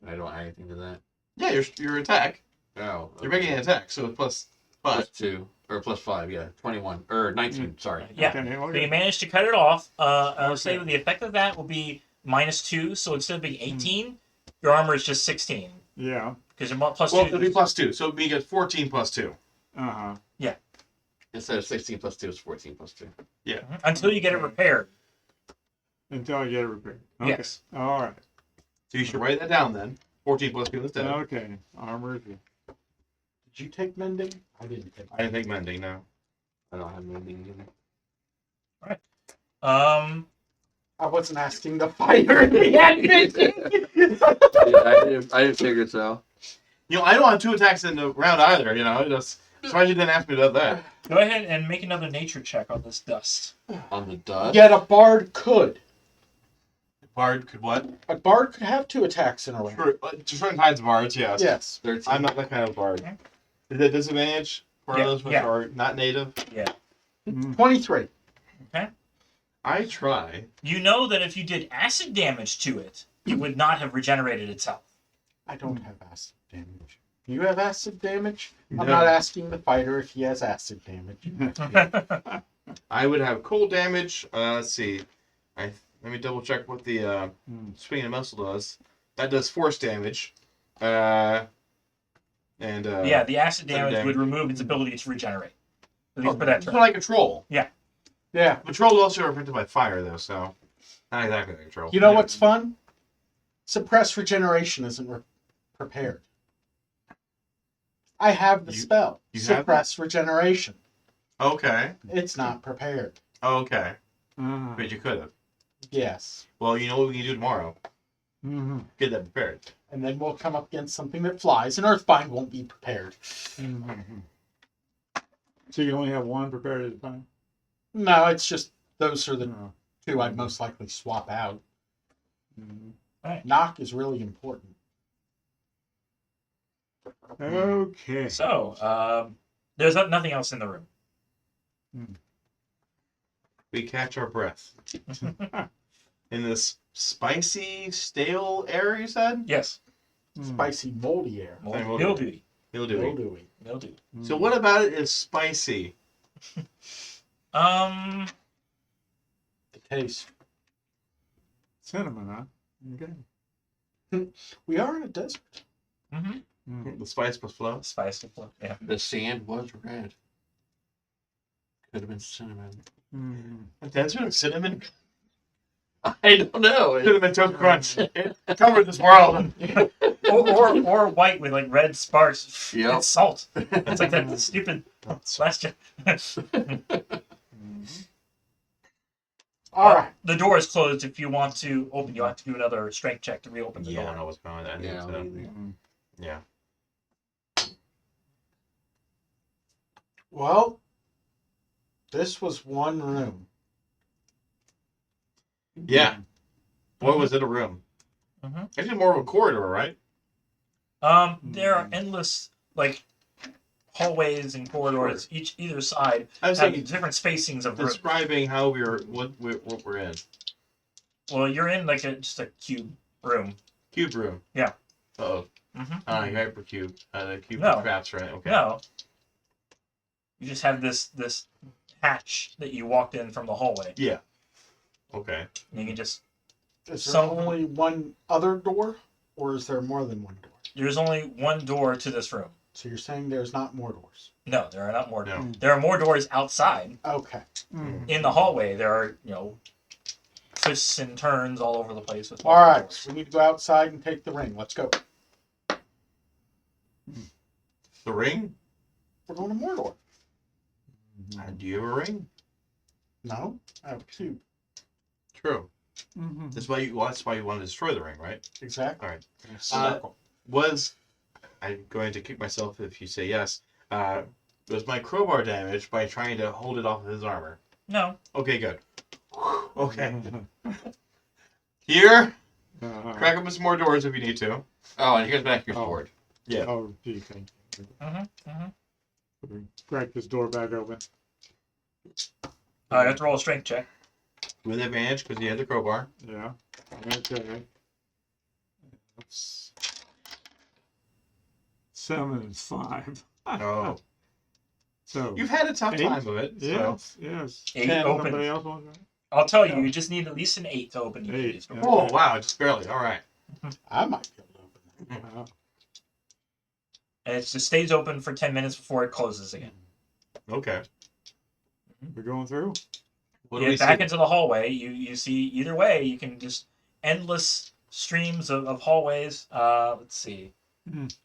I don't add anything to that. Yeah, your attack. Oh. You're making an attack, so it's plus 5. Plus 2. Or plus 5, yeah. 21. Or 19, sorry. Yeah. Okay. So Okay. you managed to cut it off. I would say Okay. the effect of that will be -2. So instead of being 18, your armor is just 16 Yeah. because you're plus Well, 2. it'll be plus 2, so we get 14 plus 2. Uh huh. Instead of 16 plus 2, it's 14 plus 2. Until you get it repaired. Until I get it repaired. Okay. Yes. All right. So you should write that down then. 14 plus 2 instead. Okay. Armor. Did you take mending? I didn't take. I didn't think mending. No. I don't have anything either. I wasn't asking the fighter if he had mending. Yeah, I didn't figure so. You know, I don't have 2 attacks in the round either. You know, just surprised you didn't ask me about that. Go ahead and make another nature check on this dust. On the dust. Yet a bard could. Bard could what? A bard could have 2 attacks in a round. Sure, certain kinds of bards, yes. Yes. 13. I'm not that kind of bard. Okay. Is it disadvantage for Yeah, those which yeah. are not native? Yeah. 23. I try. You know that if you did acid damage to it, it would not have regenerated itself. I don't have acid damage. You have acid damage? I'm No. not asking the fighter if he has acid damage. I would have cold damage. Let's see. Let me double check what the swing and muscle does. That does force damage. yeah, the acid damage damage. would remove its ability to regenerate. At least Oh, for that that's turn. what I control. Yeah. Patrols also are affected by fire, though, so not exactly like control. You know what's fun? Suppress regeneration isn't prepared. I have the spell. you have Suppress regeneration. Okay. It's not prepared. Okay. Ah. But you could have. Yes. Well, you know what we can do tomorrow? Mhm. Get that prepared. And then we'll come up against something that flies, and Earthbind won't be prepared. Mhm. So you can only have one prepared at a time? No, it's just those are the No. 2 I'd most likely swap out. Mhm. Knock is really important. Okay. So, there's nothing else in the room. We catch our breath. In this spicy, stale air, you said? Yes. Spicy, moldy air. Mildewy. Mildewy. Mildewy. Mildewy. Mildew. So what about it is spicy? Um, The taste. Cinnamon, huh? Okay. We are in a desert. mhm. Mm. The spice plus flow? Spice. Yeah. The sand was red. Could have been cinnamon. Mm. Desert and cinnamon? I don't know. Could have been Toast Crunch. It covered this world. or white with like red sparks. Yep. It's salt. It's like that stupid last gen. All right. The door is closed. If you want to open, you have to do another strength check to reopen the Yeah, I door. know what's going on. Yeah, Mm. Yeah. Well, this was one room. Yeah. Boy, was it a room. Mhm. Actually, more of a corridor, right? There are endless like hallways and corridors, either side I was have thinking, different spacings of rooms. describing how what we're in. Well, you're in like just a cube room. Cube room. Yeah. Uh-oh. Mm-hmm. Hypercube. The cube No. traps, right? Okay. No, you just have this hatch that you walked in from the hallway. Yeah. Okay. And you can just Is there Some- only one other door, or is there more than one door? there's only one door to this room. So you're saying there's not more doors? No, there are not more. No. There are more doors outside. Okay. Mm. In the hallway, there are twists and turns all over the place with All multiple right. doors. We need to go outside and take the ring. Let's go. The ring? We're going to Mordor. Do you have a ring? No, I have a cube. True. Mhm. That's why you want to destroy the ring, right? Exactly. All right. In a circle. I'm going to kick myself if you say yes. Was my crowbar damaged by trying to hold it off of his armor? No, Okay, good. Okay. Here, Uh-huh. crack open some more doors if you need to. Oh, and here's back your Oh. sword. Yeah. Oh, gee, thank you. mm-hmm. Crack this door back open. You have to roll a strength check. With advantage because you had the crowbar. Yeah. Okay. That's 7 and 5. Oh. So You've had a tough 8? time of it. So. Yes, yes. 8 Ten. opens. Somebody else wants that? I'll tell you, you just need at least an 8 to open each of 8, these doors. yeah. Oh, wow. Just barely. All right. I might be able to open that. Uh, And it just stays open for 10 minutes before it closes again. Okay. we're going through? What You do we get back see? into the hallway. You see either way. You can just endless streams of hallways. Let's see.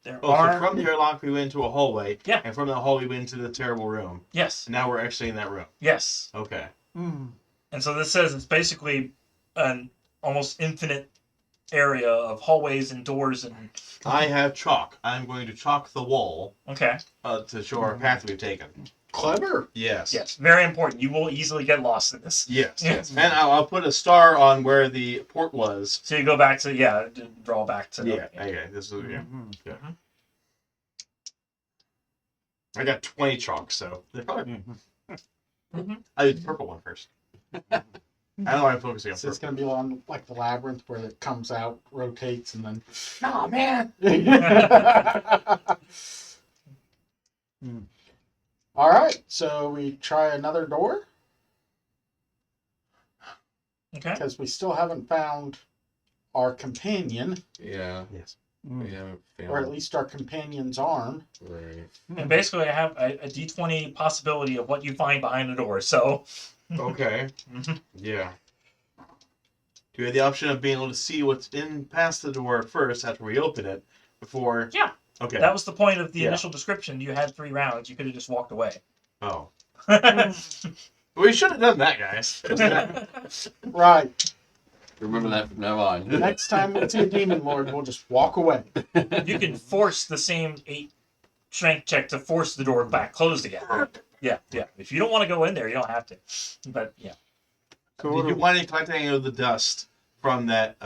There Oh, are so from the airlock we went into a hallway. Yeah. And from the hallway we went into the terrible room. yes, And now we're actually in that room. yes, Okay. and so this says it's basically an almost infinite area of hallways and doors and I have chalk. I'm going to chalk the wall okay. to show our path we've taken. Clever. Yes. Yes, very important. You will easily get lost in this. Yes. Yeah. Yes. And I'll put a star on where the port was. So you go back to draw back to Yeah. Okay. This is yeah. Mhm. I got 20 chalk, so they're probably. Mhm. I did the purple one first. I know I'm focusing on So it's purple. gonna be on like the labyrinth where it comes out, rotates, and then. Oh man. All right, so we try another door Okay. because we still haven't found our companion, Yeah. Yes. We haven't found. or at least our companion's arm. Right. And basically, I have a D20 possibility of what you find behind the door. So Okay. Mhm. Yeah. Do we have the option of being able to see what's in past the door first after we open it before? Yeah. Okay. that was the point of the Yeah. initial description. You had 3 rounds. You could have just walked away. Oh. We should have done that, guys. Right. Remember that from now on. Next time we see a demon lord, we'll just walk away. You can force the same 8 strength check to force the door back closed again. Yeah, yeah. If you don't want to go in there, you don't have to. But yeah. So Did what you do- want to collect any of the dust from that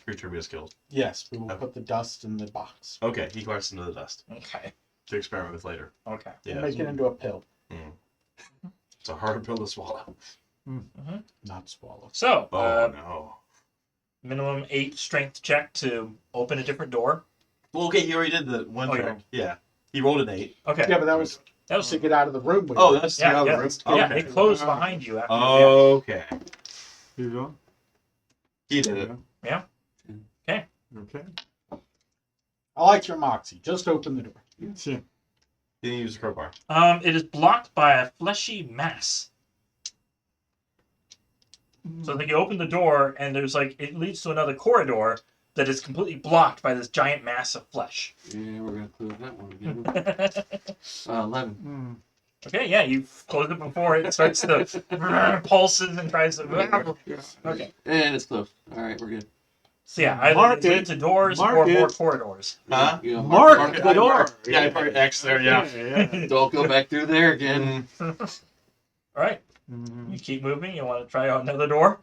creature we just killed? Yes, we will put the dust in the box. Okay, he collects into the dust Okay. to experiment with later. Okay. Yeah. We'll make it into a pill, It's a hard pill to swallow. not swallow. So, Oh no. minimum 8 strength check to open a different door. Well, okay, he already did the one Oh, check. Yeah. He rolled an 8. Okay. Yeah, but that was That was to get out of the room. With Oh, it. that's yeah, the other yeah. room. Yeah, Okay. it closed behind you after. Okay. You don't? He did it. Yeah. Okay. Okay. I like your moxie. Just open the door. Yeah. He didn't use the crowbar. It is blocked by a fleshy mass. So like you open the door and there's like it leads to another corridor that is completely blocked by this giant mass of flesh. Yeah, we're gonna close that one again. 11. Mm. Okay, yeah, you've closed it before it starts to pulses and tries to. Okay. And it's closed. All right, we're good. So yeah, either Mark it lead it. to doors Mark or more it. corridors. Huh? You know, Mark it. the door. Yeah, I put X there, yeah. Yeah. Don't go back through there again. All right, Mhm. you keep moving. You want to try out another door?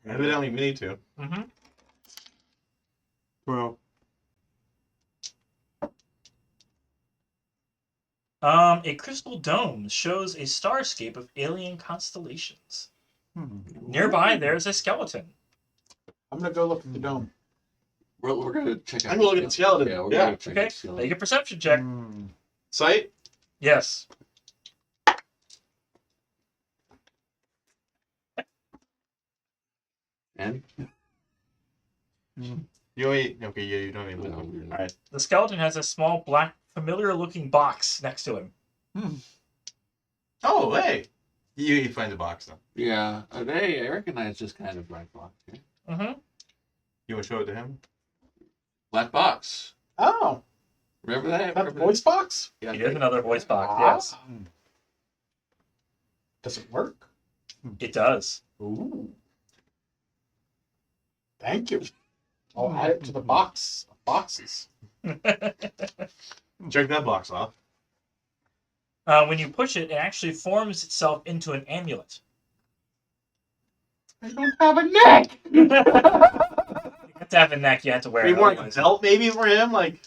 Evidently, we need to. Mm-hmm. Well, A crystal dome shows a starscape of alien constellations. Nearby, there's a skeleton. I'm gonna go look at the dome. We're gonna check out. I'm gonna look at the skeleton. Yeah, we're Yeah. gonna check Okay, out the skeleton. make a perception check. mm. Sight? Yes. And You only, okay, yeah, you don't even No, look. you're not. Alright. The skeleton has a small, black, familiar-looking box next to him. Oh, hey! You find the box then. yeah, I recognize this kind of black box. Yeah. Mm-hmm. You want to show it to him? Black box. Oh, Remember that? that voice box? Yeah. It is another voice box. Ah. Yes, Does it work? it does. Ooh. Thank you. I'll add it to the box of boxes. Check that box off. When you push it, it actually forms itself into an amulet. I don't have a neck. You have to have a neck. You have to wear Maybe it. more like a otherwise- belt, maybe for him. Like,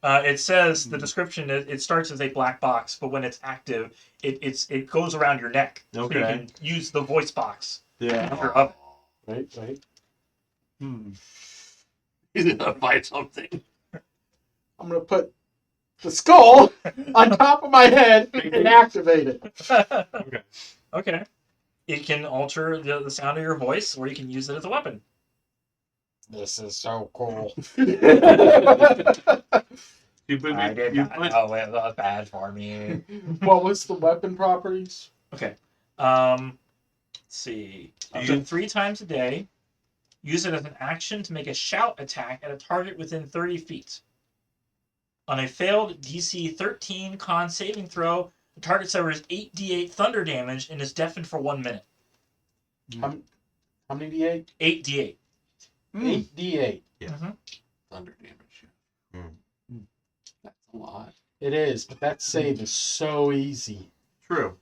It says the description. It starts as a black box, but when it's active, it goes around your neck. So you Okay. can use the voice box. yeah. Under of it. Wait. Hmm. He's gonna fight something. I'm gonna put the skull on top of my head and activate it. Okay. Okay. It can alter the sound of your voice, or you can use it as a weapon. This is so cool. You put, I did you not put, know it was bad for me. What was the weapon properties? Okay. Let's see. Up to You- 3 times a day. Use it as an action to make a shout attack at a target within 30 feet. On a failed DC 13 con saving throw, the target suffers 8d8 thunder damage and is deafened for 1 minute. How many D8? 8d8. 8D8. Thunder damage. Hmm. That's a lot. It is, but that save is so easy. True.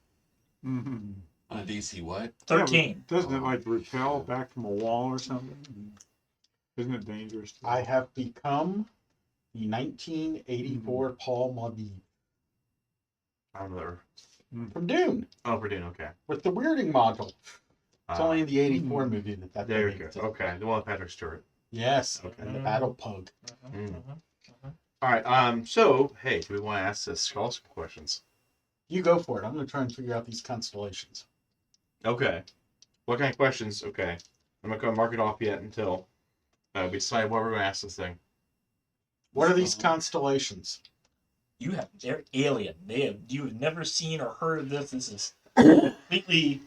Mm-hmm. On a DC what? 13. Doesn't it like repel back from a wall or something? Isn't it dangerous? I have become the 1984 Paul Modiv I don't know. from Dune Oh, for Dune, okay. with the weirding module. It's only in the 84 movie that There we thing go. makes it. Okay, the one with Patrick Stewart. Yes, Okay. and the battle pug. All right. So, hey, do we want to ask this skull some questions? You go for it. I'm going to try and figure out these constellations. Okay. What kind of questions? Okay. I'm not going to mark it off yet until we decide what we're going to ask this thing. What are these constellations? They're alien. You've never seen or heard of this. This is completely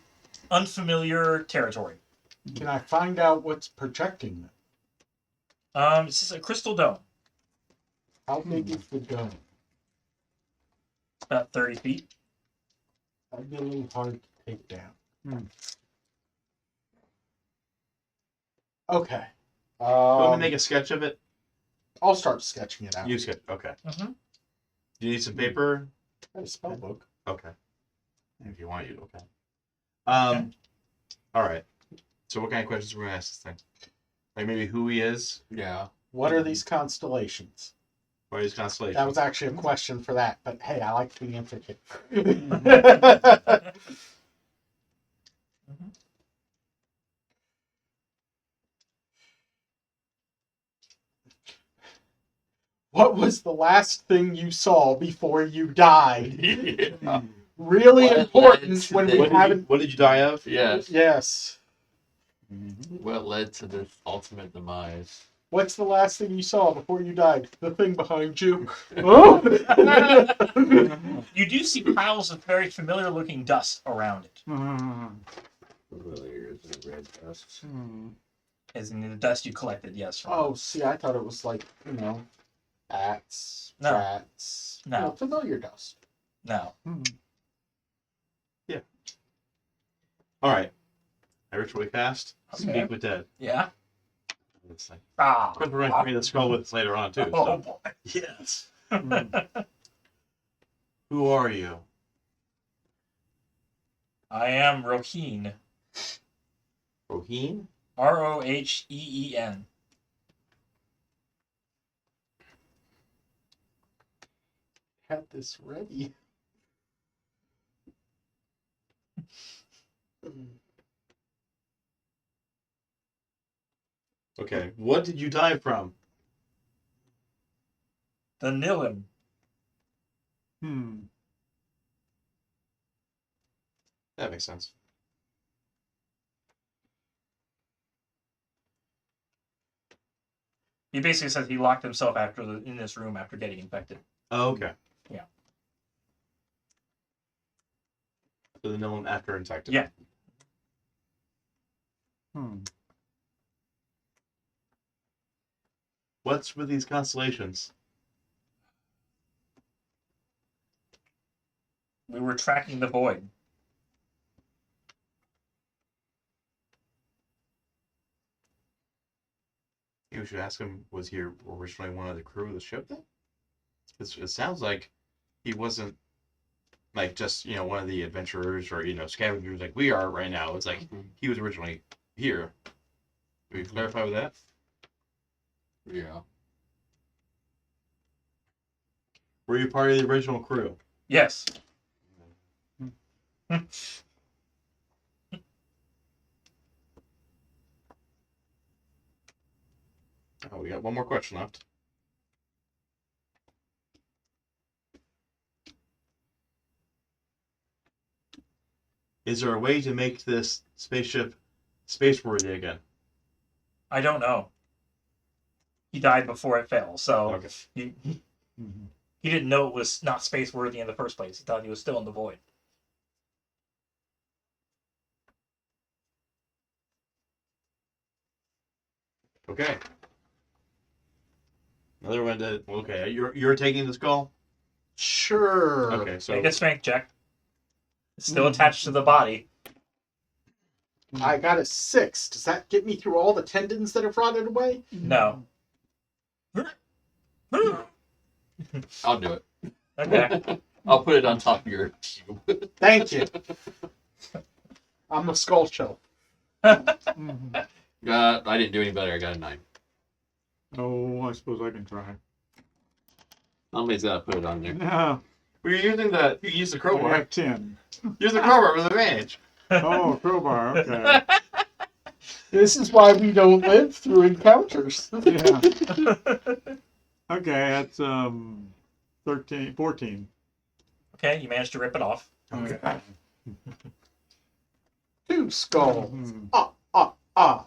unfamiliar territory. Can I find out what's protecting them? This is a crystal dome. How big is the dome? About 30 feet. That'd be a little hard to take down. Okay. Let me make a sketch of it. I'll start sketching it out. You sketch. Okay. Mm-hmm. Do you need some paper? I have a spell book. Okay. If you want, you okay. All right. So, what kind of questions are we going to ask this thing? Like maybe who he is, Yeah. What are these constellations? or his constellation. That was actually a question for that, but hey, I like the answer kit. What was the last thing you saw before you died? Yeah. Really What important led to when the- we What did, you, haven't. what did you die of? Yes. Yes. What led to this ultimate demise? What's the last thing you saw before you died? The thing behind you. Oh! You do see piles of very familiar looking dust around it. Familiar as red dust. As in the dust you collected, yes. From Oh, see, I thought it was like, bats, No. rats. No. Familiar dust. No. All right. I ritually cast. Okay. Speak with dead. Yeah? Let's see. Ah. But we're going to bring the skull with us later on too. Oh, So. boy. Yes. Who are you? I am Roheen. Roheen? Roheen. Had this ready. Okay. What did you die from? The Nilim. That makes sense. He basically says he locked himself in this room after getting infected. Oh, okay. Yeah. So the no one after infected. Yeah. What's with these constellations? We were tracking the void. You should ask him, was he originally one of the crew of the ship then? It sounds like he wasn't like just, one of the adventurers or, scavengers like we are right now. It's like he was originally here. Can we clarify with that? Yeah. Were you part of the original crew? Yes. Oh, we got one more question left. Is there a way to make this spaceship space-worthy again? I don't know. He died before it fell, so Okay. he didn't know it was not space worthy in the first place. He thought he was still in the void. Okay. Another one to. Okay, you're taking the skull. Sure. Okay, so Make a strength check. It's still attached to the body. I got a 6. Does that get me through all the tendons that have rotted away? No. I'll do it. Okay. I'll put it on top of your cube. Thank you. I'm the skull shelf. Mhm. I didn't do any better. I got a 9. Oh, I suppose I can try. Somebody's got to put it on there. No, we're using the. You use the I crowbar. have 10. Use the crowbar with advantage. Oh, crowbar. Okay. This is why we don't live through encounters. Yeah. Okay, that's 14. Okay, you managed to rip it off. Okay. 2 skulls. Mhm. Ah.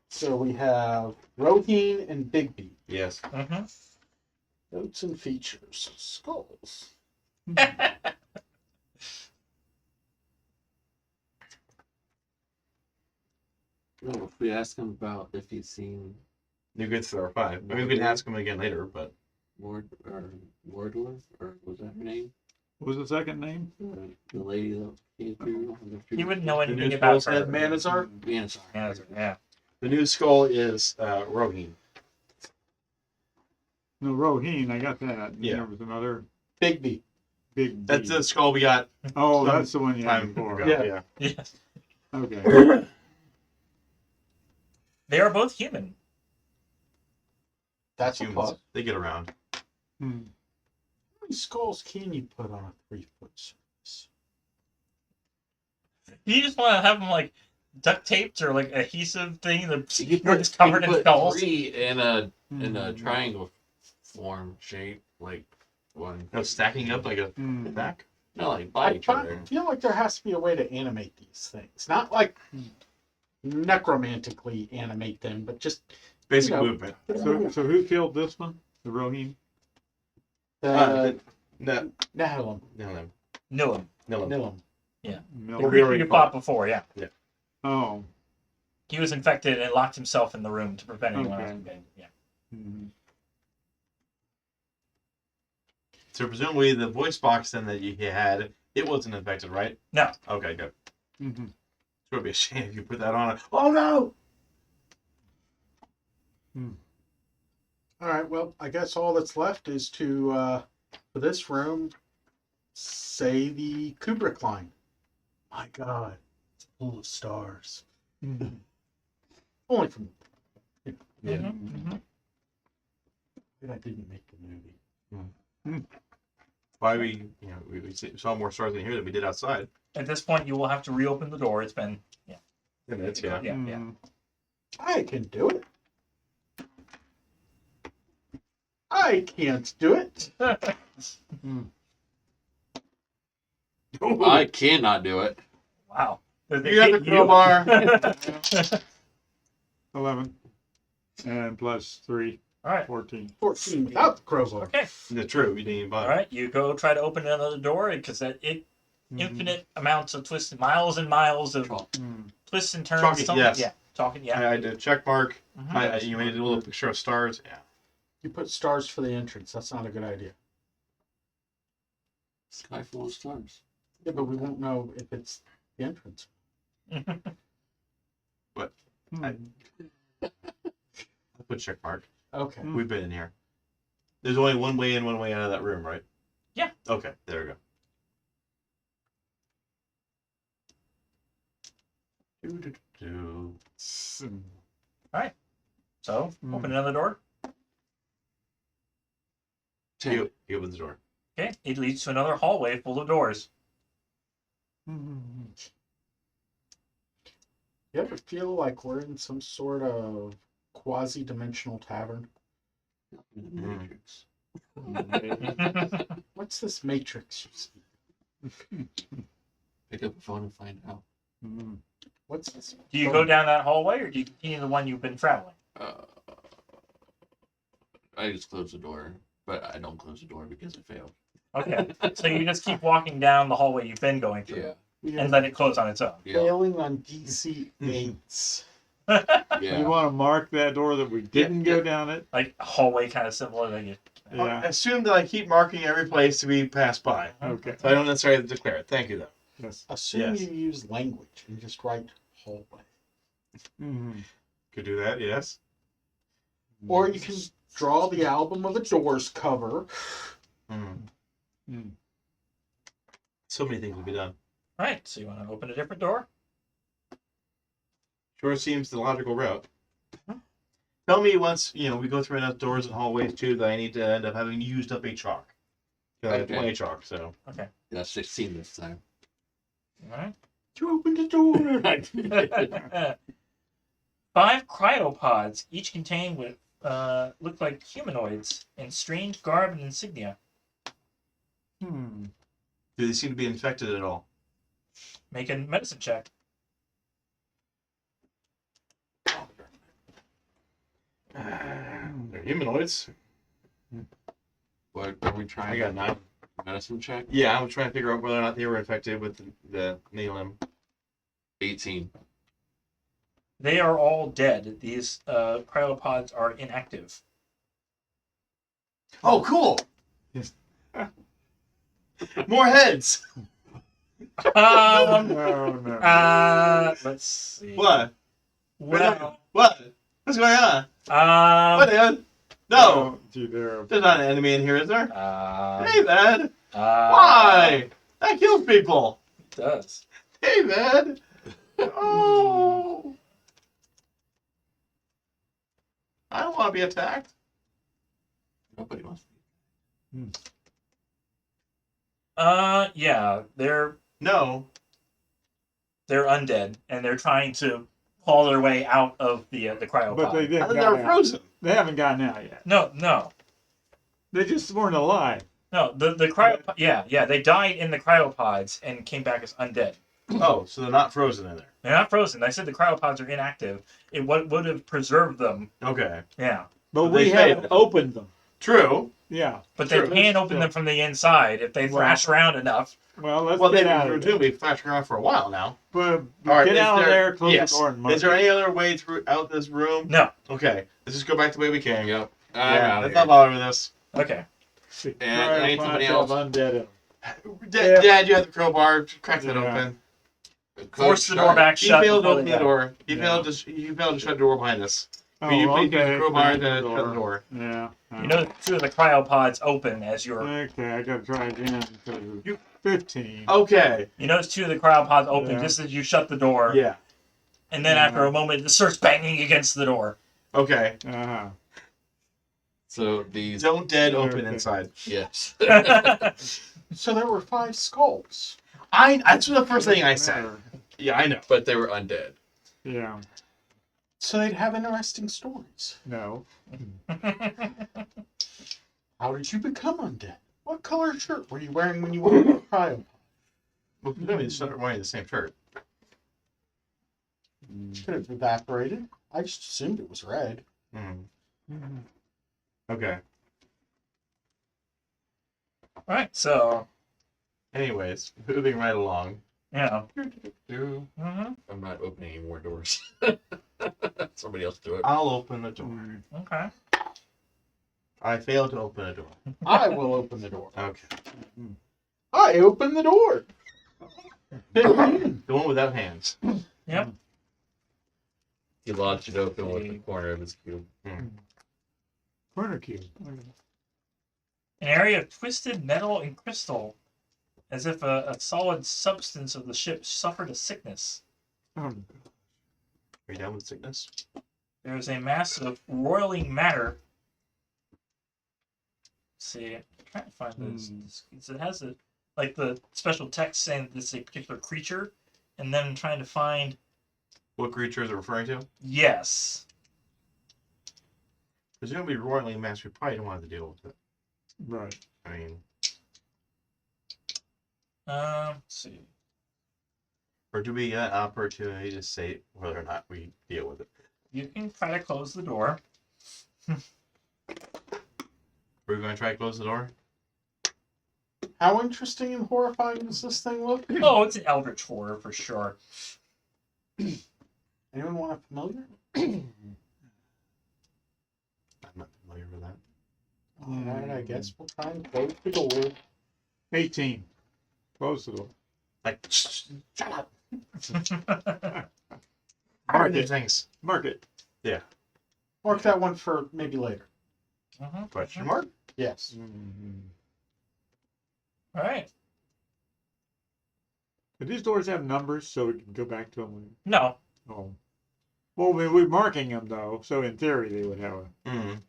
So we have Roheen and Bigby. Yes. Mm-hmm. Notes and features. Skulls. Oh, if we ask him about if he's seen New good Star 5. I mean, we can ask him again later, but. Wardler, or was that her name? What was the second name? The lady that came through. You wouldn't know The anything new about skull her. said Manizar. Yeah, sorry. Yeah. The new skull is Roheen. No, Roheen. I got that. And Yeah. There was another Bigby. big. That's B. the skull we got Oh, that's the one you had time before. ago. Yeah. Yeah. Yes. Okay. They are both human. That's a Humans. plus. They get around. Hmm. How many skulls can you put on a 3-foot surface? You just want to have them like duct taped or like adhesive thing that You you're just covered in put skulls. 3 in a Mhm. triangle form shape, like one. No, stacking up like a Hmm. stack. No, like by I each other. feel like there has to be a way to animate these things. Not like necromantically animate them, but just Basic You know. movement. So who killed this one? The Roheen? No, Nihilum. no, Nilum. no. Nihilum. The Miller. we already creature you fought. fought before, yeah. Oh. He was infected and locked himself in the room to prevent anyone else Okay. from getting. Yeah. Mhm. So presumably the voice box then that you had, it wasn't infected, right? No. Okay, good. Mhm. It's gonna be a shame if you put that on it. Oh no! All right. Well, I guess all that's left is to for this room say the Kubrick line. My God, it's full of stars. Mhm. Only from Yeah. Mhm. I didn't make the movie. Why we saw more stars in here than we did outside. At this point, you will have to reopen the door. It's been Yeah, that's yeah. yeah. Mhm. I can do it. I can't do it. I cannot do it. Wow. They You got the hit crowbar. 11. And plus 3. All right. 14. 14 without the crowbar. Okay. The true, you didn't even All bother. right. You go try to open another door because infinite amounts of twists, miles and miles of Mhm. twists and turns. Talking, Some- yes. Yeah. Talking. Yeah. I did a check mark. Mhm. You made a little picture of stars. Yeah. You put stars for the entrance. That's not a good idea. Sky full of stars. Yeah, but we won't know if it's the entrance. Mhm. I put check mark. Okay. Mm. We've been in here. There's only one way in, one way out of that room, right? Yeah. Okay, there we go. Do. Mhm. So Mm. open another door. 10. You open the door. Okay. It leads to another hallway full of doors. Mhm. You ever feel like we're in some sort of quasi-dimensional tavern? In the Matrix. What's this matrix you speak? Pick up the phone and find out. Mhm. What's this? Do you go down that hallway or do you continue the one you've been traveling? I just closed the door, but I don't close the door because it failed. Okay. So you just keep walking down the hallway you've been going through. Yeah. and let it close on its own. Yeah. Failing on DC 8s. Yeah. You want to mark that door that we didn't go down it? Like a hallway kind of symbol. Like you, Yeah. Assume that I keep marking every place we pass by. Okay. So I don't necessarily declare it. Thank you, though. Yes. Assume Yes. you use language and just write hallway. Mm-hmm. Could do that, yes. Or you can draw the album of a Doors cover. Mm. So many things would be done. right. So you want to open a different door? Sure seems the logical route. Tell me once, we go through enough doors and hallways, too, that I need to end up having used up a chalk. 'Cause I have Okay. 20 chalk, so. Yeah, 16 this time. All right. You open the door. 5 cryopods, each contained with look like humanoids in strange garb and insignia. Hmm. Do they seem to be infected at all? Make a medicine check. They're humanoids. What are we trying? I got 9. Medicine check. Yeah, I'm trying to figure out whether or not they were infected with the Nelim. 18. They are all dead. These cryopods are inactive. Oh, cool! Yes. More heads! No, no. Let's see. What? Well, What? What's going on? um, What, Dad? No! Gee, there. There's not an enemy in here, is there? Hey, Dad! Why? Why? That kills people! It does. Hey, Dad! Oh! I don't want to be attacked. Nobody wants to. Yeah, they're No. undead, and they're trying to claw their way out of the cryopod. But they I didn't. thought they got were out. frozen. They haven't gotten out yet. No. They just weren't alive. No, the cryopod. Yeah, they died in the cryopods and came back as undead. Oh, so they're not frozen in there. They're not frozen. I said the cryopods are inactive. It would have preserved them. Okay. Yeah, But But we they haven't failed. opened them. True. Yeah. but Sure. they can open them from the inside if they thrash around enough. Well, let's Well, get they've out been of there. presumably flashing around for a while now. But All right, get is out of there, close yes. the door, and mark Is there it. any other way out this room? No. Okay. Let's just go back the way we came. Yep. I'm Yeah, out of let's here. not bother with this. Okay. See, And try to I need find somebody yourself else. Undead in 'em. Dad, Dad, you have the crowbar. Crack that Yeah. open. Force the door back He shut. failed to before open they the die. door. He Yeah. failed to shut the door behind us. Oh, Will you please use the okay. crowbar Crack to the shut the door? Yeah. You know, 2 of the cryopods open as you're. Okay, I gotta try again. 'Cause You- 15. Okay. You notice 2 of the cryopods open Yeah. just as you shut the door, Yeah. and then after a moment, it starts banging against the door. Okay. Uh-huh. So these. Don't dead open Okay. inside. Yes. So there were 5 skulls. That's the first thing I said. Yeah, I know. But they were undead. Yeah. So they'd have interesting stories. No. How did you become undead? What color shirt were you wearing when you were in the cryopod? Well, presumably they're wearing the same shirt. Could have evaporated. I just assumed it was red. Okay. Right, so, Anyways, moving right along. Mm-hmm. I'm not opening any more doors. Somebody else do it. I'll open the door. Mm. Okay. I failed to open a door. I will open the door. Okay. I open the door. The one without hands. Yep. He lodged it open with the corner of his cube. Corner cube. An area of twisted metal and crystal, as if a solid substance of the ship suffered a sickness. Oh, Are you down with sickness? There is a mass of roiling matter. Let's see, I'm trying to find this. It has the special text saying this is a particular creature, and then I'm trying to find. What creature is it referring to? Yes. Presumably roiling mass, we probably don't want to deal with it. right. I mean, Let's see. or do we get an opportunity to say whether or not we deal with it? You can try to close the door. We're going to try to close the door? How interesting and horrifying does this thing look? Oh, it's an eldritch horror for sure. Anyone want a familiar? I'm not familiar with that. Alright, I guess we'll try and close the door. 18. Close the door. Like, shut up. Mark These it. things. Mark it. Mark that one for maybe later. Question mark? Yes. All right. Do these doors have numbers so we can go back to them? No. Oh. Well, we're marking them though, so in theory they would have a. Mm.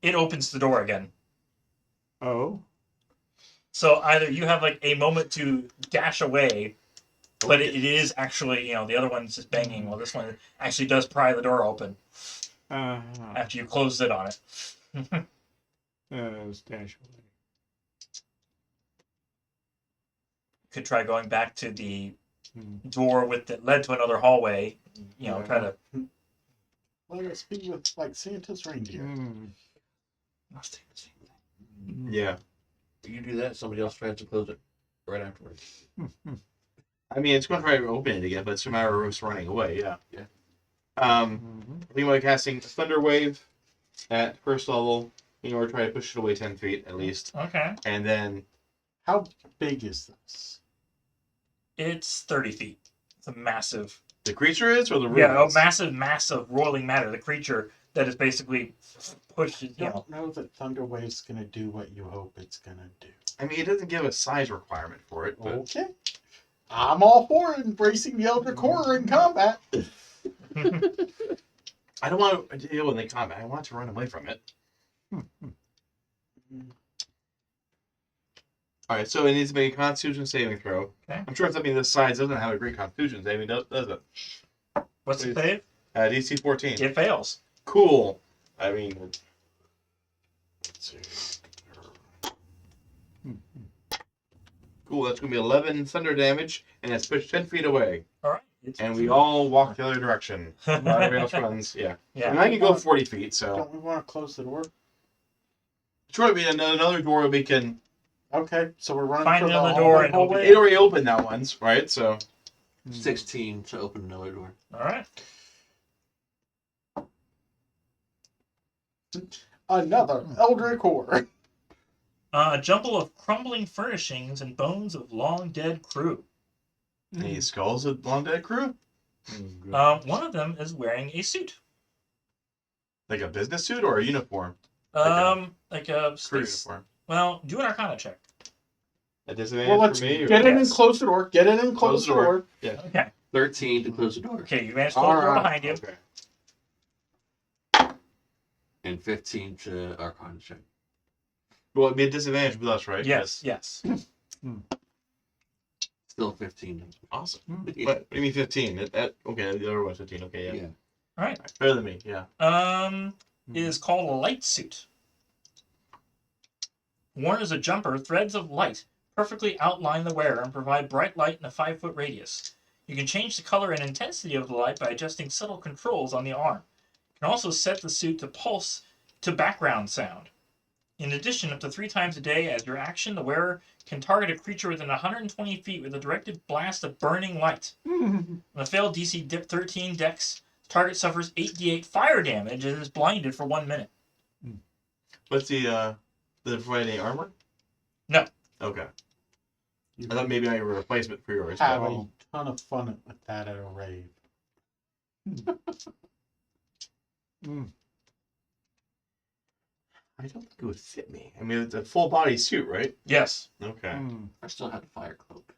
It opens the door again. Oh. So either you have like a moment to dash away, but it is actually, the other one's just banging. Well, this one actually does pry the door open after you closed it on it. Stash away. Could try going back to the door that led to another hallway. Try to. Let us be with like Santa's reindeer. Yeah. You do that, somebody else tries to close it right afterwards. I mean, it's going to try to open it again, but it's a matter of us running away, yeah. Yeah. I think we're casting Thunder Wave at first level, or try to push it away 10 feet at least. Okay. And then, How big is this? It's 30 feet. It's a massive. the creature is, or the room Yeah, a is? massive roiling matter. The creature that is basically pushed. I don't know that Thunder Wave's gonna do what you hope it's gonna do. I mean, it doesn't give a size requirement for it, but Okay. I'm all for embracing the Eldritch Horror in combat. I don't want to deal with the combat. I want to run away from it. Alright, so it needs to make a Constitution saving throw. Okay. I'm sure something this size doesn't have a great Constitution saving, does it? What's the save? DC 14. It fails. Cool. I mean, let's see. Cool, that's going to be 11 thunder damage, and it's pushed 10 feet away. All right. And we all walk the other direction. Everybody else runs, yeah. Yeah. And I can go 40 feet, so. Don't we want to close the door? Sure, be another door we can. Okay, so we're running Find for the another door and hallway. It already opened that once, right? So. 16 to open another door. All right. Another Eldritch Horror. A jumble of crumbling furnishings and bones of long dead crew. Any skulls of Long Dead Crew? One of them is wearing a suit. Like a business suit or a uniform? Like a Crew space. uniform. Well, do an Arcana check. A disadvantage Well, let's for me? Or... get in and Yes. close the door. Get in and close the door. Yeah. Okay. 13 to close the door. Okay, you managed to close the door behind you. Okay. And 15 to Arcana check. Well, it'd be a disadvantage with us, right? Yes. Still 15. Awesome. Yeah. What do you mean 15? Okay, the other one's 15. Okay, yeah. Yeah. All right. Better than me, yeah. It is called a light suit. Worn as a jumper, threads of light perfectly outline the wearer and provide bright light in a 5-foot radius. You can change the color and intensity of the light by adjusting subtle controls on the arm. You can also set the suit to pulse to background sound. In addition, up to 3 times a day, as your action, the wearer can target a creature within 120 feet with a directed blast of burning light. On a failed DC 13 dex, the target suffers 8d8 fire damage and is blinded for 1 minute. What's the, does it provide any armor? No. Okay. I thought maybe I have a replacement for yours. Have but- a ton of fun with that at a rave. I don't think it would fit me. I mean, it's a full body suit, right? Yes. Okay. I still have the fire cloak.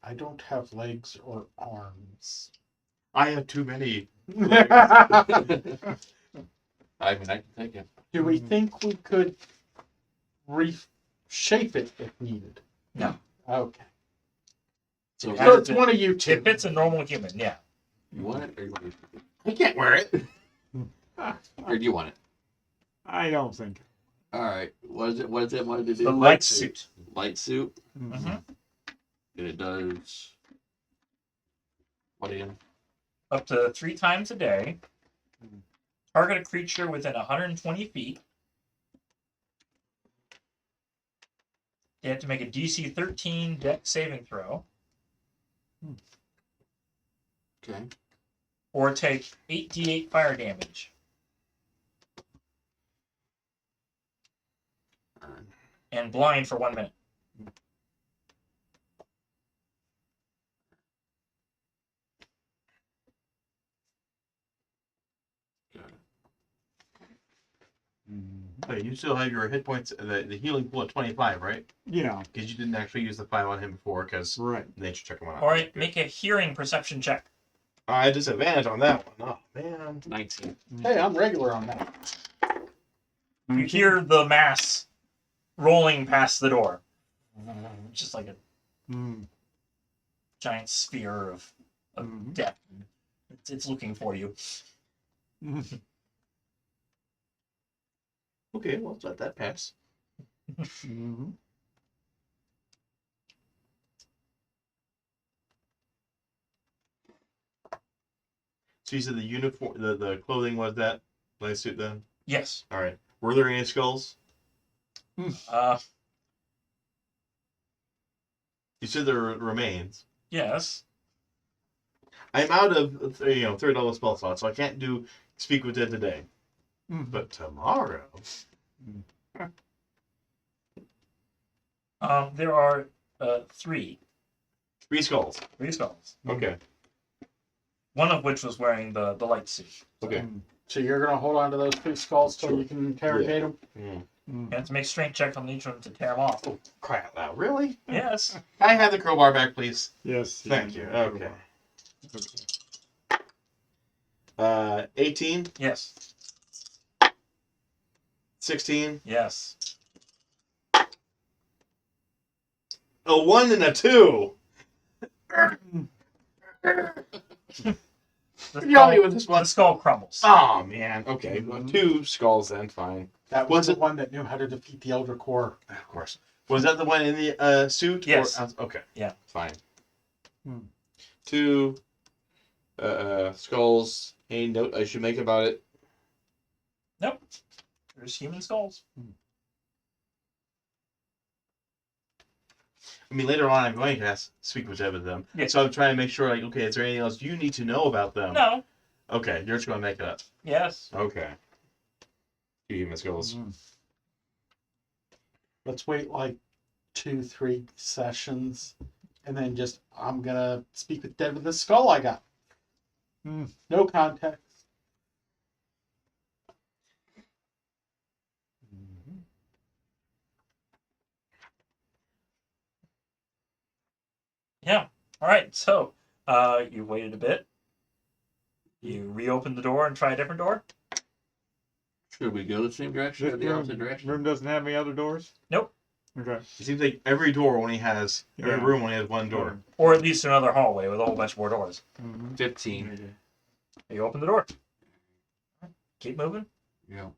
I don't have legs or arms. I have too many. Do I mean, I can take it. we think we could reshape it if needed? No. Okay. So, So it's one of you two. It fits a normal human, yeah. you want it or you want it? I can't wear it. Or do you want it? I don't think. All right. What is it? What is it? What did it do? The light suit. Light suit. Mm-hmm. And it does. What again? Up to 3 times a day. Target a creature within 120 feet They have to make a DC 13 Dex saving throw, Okay. or take 8d8 fire damage. Alright. And blind for 1 minute. Got it. Wait, you still have your hit points, the healing pool at 25, right? Yeah, Because you didn't actually use the 5 on him before, because right. nature check him out. All right, make a hearing perception check. I had disadvantage on that one. Oh, man. 19. Hey, I'm regular on that. You hear the mass rolling past the door. Just like a Mm. giant sphere of Mhm. death. It's looking for you. Okay, well, let that pass. Mhm. So you said the uniform, the clothing was that nice suit then? Yes. All right. Were there any skulls? Uh, You said there were remains. yes. I'm out of third level spell slot, so I can't do speak with dead today. Mhm. But tomorrow, There are three 3 skulls. skulls. Okay. One of which was wearing the light suit. Okay. So you're gonna hold on to those 3 skulls till Sure. you can interrogate them? Mm. You have to make strength checks on each one to tear them off. Oh, cry out loud! Really? Yes. Can I have the crowbar back, please? Yes. Thank you. Okay. Okay. 18, Yes. 16, Yes. a 1 and a 2. The You only skull, with this one. the skull crumbles. Oh man. Okay. Well, Mhm. 2 skulls then. Fine. That Was was the it- one that knew how to defeat the Elder Core. Of course. Was that the one in the suit? Yes. Or, okay. Yeah. Fine. Hmm. 2 skulls. Any note I should make about it? Nope. There's human skulls. I mean, later on, I'm going to speak with them. Yeah. So I'm trying to make sure, like, okay, is there anything else you need to know about them? No. Okay, you're just going to make it up. Yes. Okay. 2 human skulls. Mhm. Let's wait like 2-3 sessions, and then I'm gonna speak with Dead with the skull I got. Hmm. No context. Mhm. Yeah. All right. So, you waited a bit. You reopened the door and try a different door. Should we go the same direction or This the opposite direction? room doesn't have any other doors? Nope. Okay. It seems like every door only has, every Yeah. room only has one door. Or at least another hallway with a whole bunch more doors. Mhm. 15. Okay. You open the door. Keep moving. Yeah.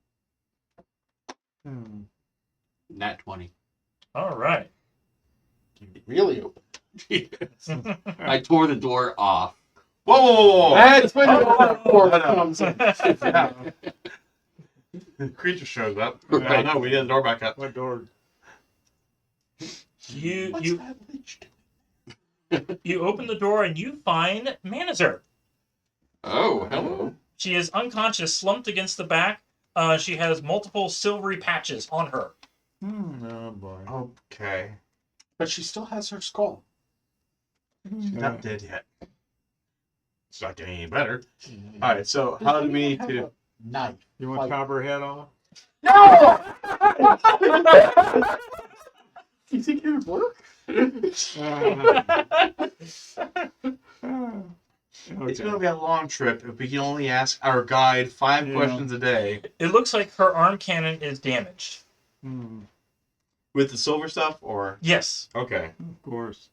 Hmm. Nat 20. All right. Really open. I tore the door off. Whoa, whoa, whoa, whoa! That's when the Oh. Elder Core No, no. comes in. The creature shows up. Right. No, we did the door back up. What door? What's you that leech doing? you open the door and you find Manizer. Oh, hello. She is unconscious, slumped against the back. She has multiple silvery patches on her. Oh boy. Okay. But she still has her skull. She's Yeah. not dead yet. It's not getting any better. Mhm. Alright, so how do we need Have to... a knife? You want Like- to chop her head off? No! You think it would work? It's going to be a long trip if we can only ask our guide 5 Yeah. questions a day. It looks like her arm cannon is damaged. Hmm. With the silver stuff, or... Yes. Okay. Of course.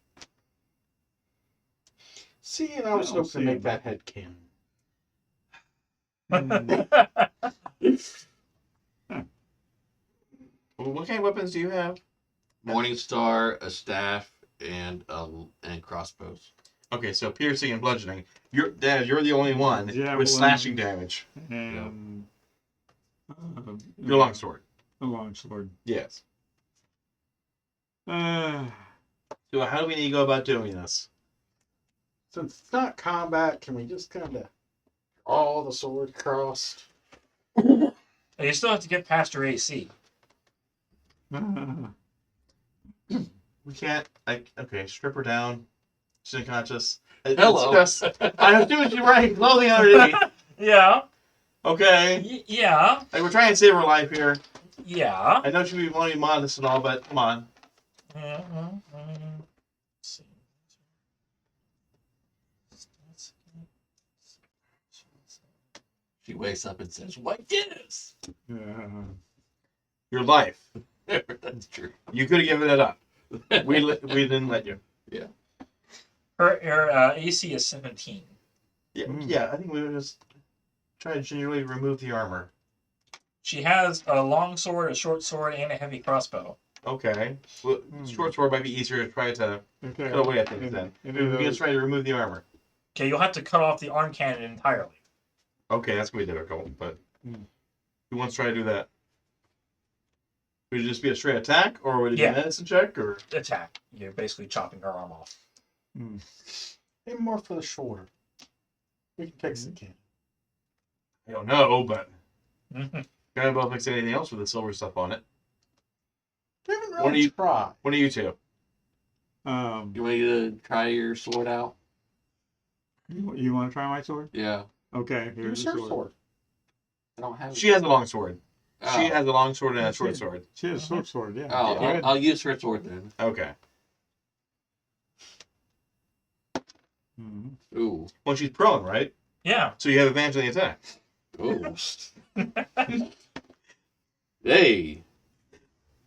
See, and I was I don't hoping to see make it. that head canon. Well, what kind of weapons do you have? Morning Star, a staff, and crossbows. Okay, so piercing and bludgeoning. You're the only one Javelin. with slashing damage. And Your longsword. a longsword. Yes. So how do we need to go about doing this? Since it's not combat, can we just kind of draw the sword across? You still have to get past your AC. We can't. Okay, strip her down. She's unconscious. Hello. It's just, I assume she's wearing clothing underneath. Yeah. Okay. Yeah. Like, we're trying to save her life here. Yeah. I know she'd be wanting modest and all, but come on. She wakes up and says, "What gives?" Your life. That's true. You could have given it up. We didn't let you. Her AC is 17. Yeah, Mm. yeah. I think we would just try to gingerly remove the armor. She has a long sword, a short sword, and a heavy crossbow. Okay. Well, short sword might be easier to try to cut away at things then. We can just try to remove the armor. Okay, you'll have to cut off the arm cannon entirely. Okay, that's gonna be difficult, but Hmm. who wants to try to do that? Would it just be a straight attack, or would it be Yeah. a medicine check, or? Attack. You're basically chopping her arm off. Maybe more for the shoulder. We can fix the cannon. I don't know, but Mhm. can't about fix anything else with the silver stuff on it. We haven't What do really you- tried. What are you two? You want me to try your sword out? You want to try my sword? Yeah. Okay, here's Use the your sword. sword. I don't have. She has a long sword. Oh. She has a long sword and a Yeah, short she- sword. She has a short sword, yeah. Oh, Go ahead. I'll use her sword then. Okay. Mhm. Ooh. Well, she's prone, right? Yeah. So you have advantage on the attack. Ooh. Hey.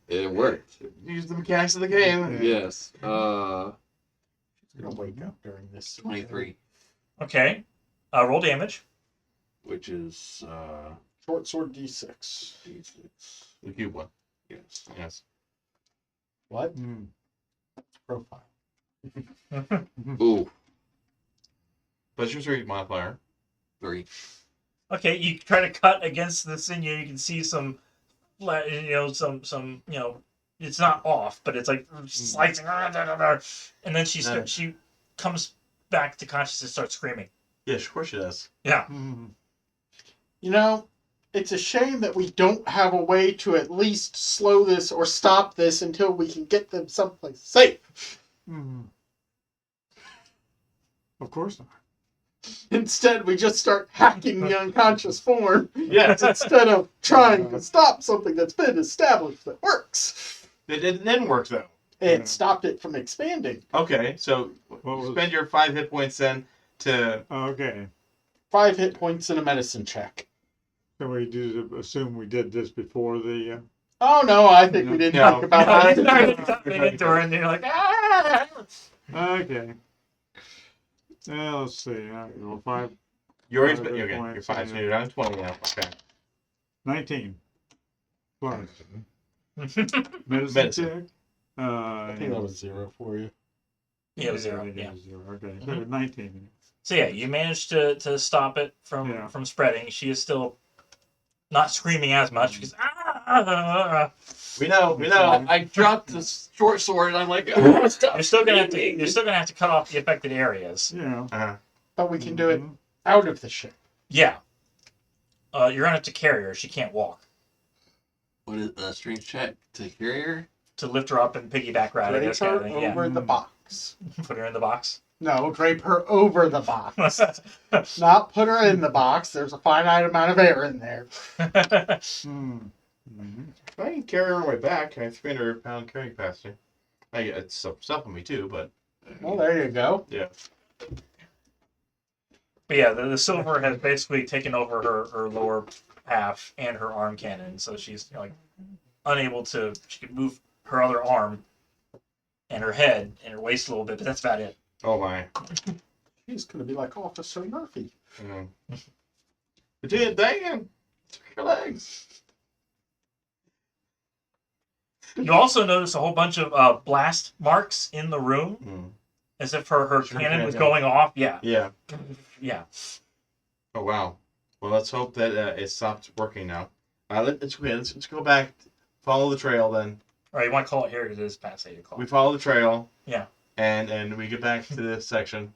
It worked. Use the mechanics of the game. Yeah. Yes. She's gonna wake up during this. 23, Okay. Roll damage. which is Short sword D6. D6. The cube one. Yes. Yes. What? Mm. Profile. Ooh. But your strength modifier. 3. Okay, you try to cut against the sinew. You can see some, it's not off, but it's like slicing. And then she comes back to consciousness and starts screaming. Yeah, of course she does. Yeah. Mhm. You know, it's a shame that we don't have a way to at least slow this or stop this until we can get them someplace safe. Mhm. Of course not. Instead, we just start hacking the unconscious form. Yes. Instead of trying to stop something that's been established that works. It didn't work though. It Yeah. stopped it from expanding. Okay, so What was- spend your 5 hit points then to. Okay. 5 hit points in a medicine check. So we do assume we did this before the. Oh no, I think we didn't No. talk about No, you that. started cutting into her, and you're like, ah! Okay. Let's see. Roll 5. You already 5 spent. hit Okay, you're points, 5, so yeah. you're down to 20 now. Okay. 19. Plus. Medicine. Medicine check. I think that was 0 for you. Yeah, it was 0. I think it Yeah. was 0. Okay. So 19. So yeah, you managed to stop it Yeah. from spreading. She is still not screaming as much because We know. I dropped the short sword and I'm like, oh, stop. you're still gonna have to cut off the affected areas. Yeah. Uh-huh. But we can do it Mhm. out of the ship. Yeah. You're gonna have to carry her. She can't walk. What is a strength check to carry her? To lift her up and piggyback her out of Drape this kind her of thing. Yeah. over the box. Put her in the box. No, drape her over the box. Not put her in the box. There's a finite amount of air in there. Mhm. Mhm. If I can carry her on my back, I have 300-pound carrying capacity. It's stuff on me too, but Well, there you go. yeah. But yeah, the silver has basically taken over her lower half and her arm cannon, so she's unable to. She can move her other arm and her head and her waist a little bit, but that's about it. Oh my. He's going to be like Officer Murphy. Lieutenant Dan, took your legs. You also notice a whole bunch of blast marks in the room, Mm. as if her Sure cannon can, was yeah. going off. Yeah, Yeah. yeah. Oh wow. Well, let's hope that it stopped working now. Let's go back. Follow the trail then. Or you want to call it here? It is past 8 o'clock. We follow the trail. Yeah. And we get back to this section.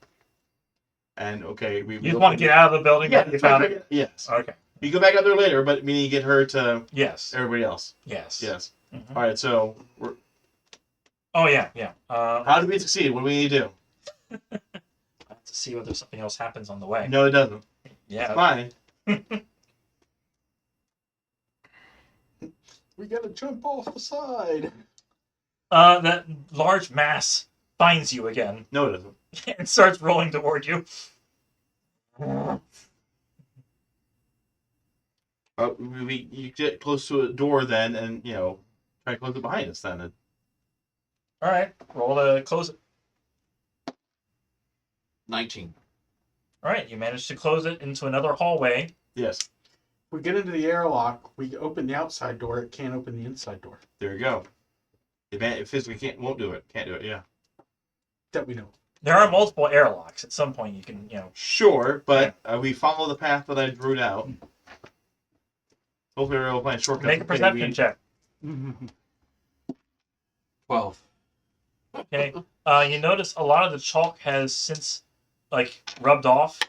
And okay, we You just want to get out of the building? Yeah, That you found it? yes. Okay. You go back out there later, but we need to get her to Yes. everybody else. Yes. Yes. Mhm. All right. So, Oh, yeah, yeah. how do we succeed? What do we need to do? I have to see whether something else happens on the way. No, it doesn't. Yeah. Fine. We gotta jump off the side. That large mass finds you again No, it doesn't. and starts rolling toward you. You get close to a door then, and try to close it behind us then. All right. Roll to close it. 19. All right. You manage to close it into another hallway. Yes. If we get into the airlock, we open the outside door, it can't open the inside door. There you go. It physically won't do it. Can't do it. Yeah. That we know. There are multiple airlocks. At some point, you can, Sure, but we follow the path that I drew out. Hopefully, we'll find shortcuts. make a perception check. 12. Okay. You notice a lot of the chalk has since, rubbed off.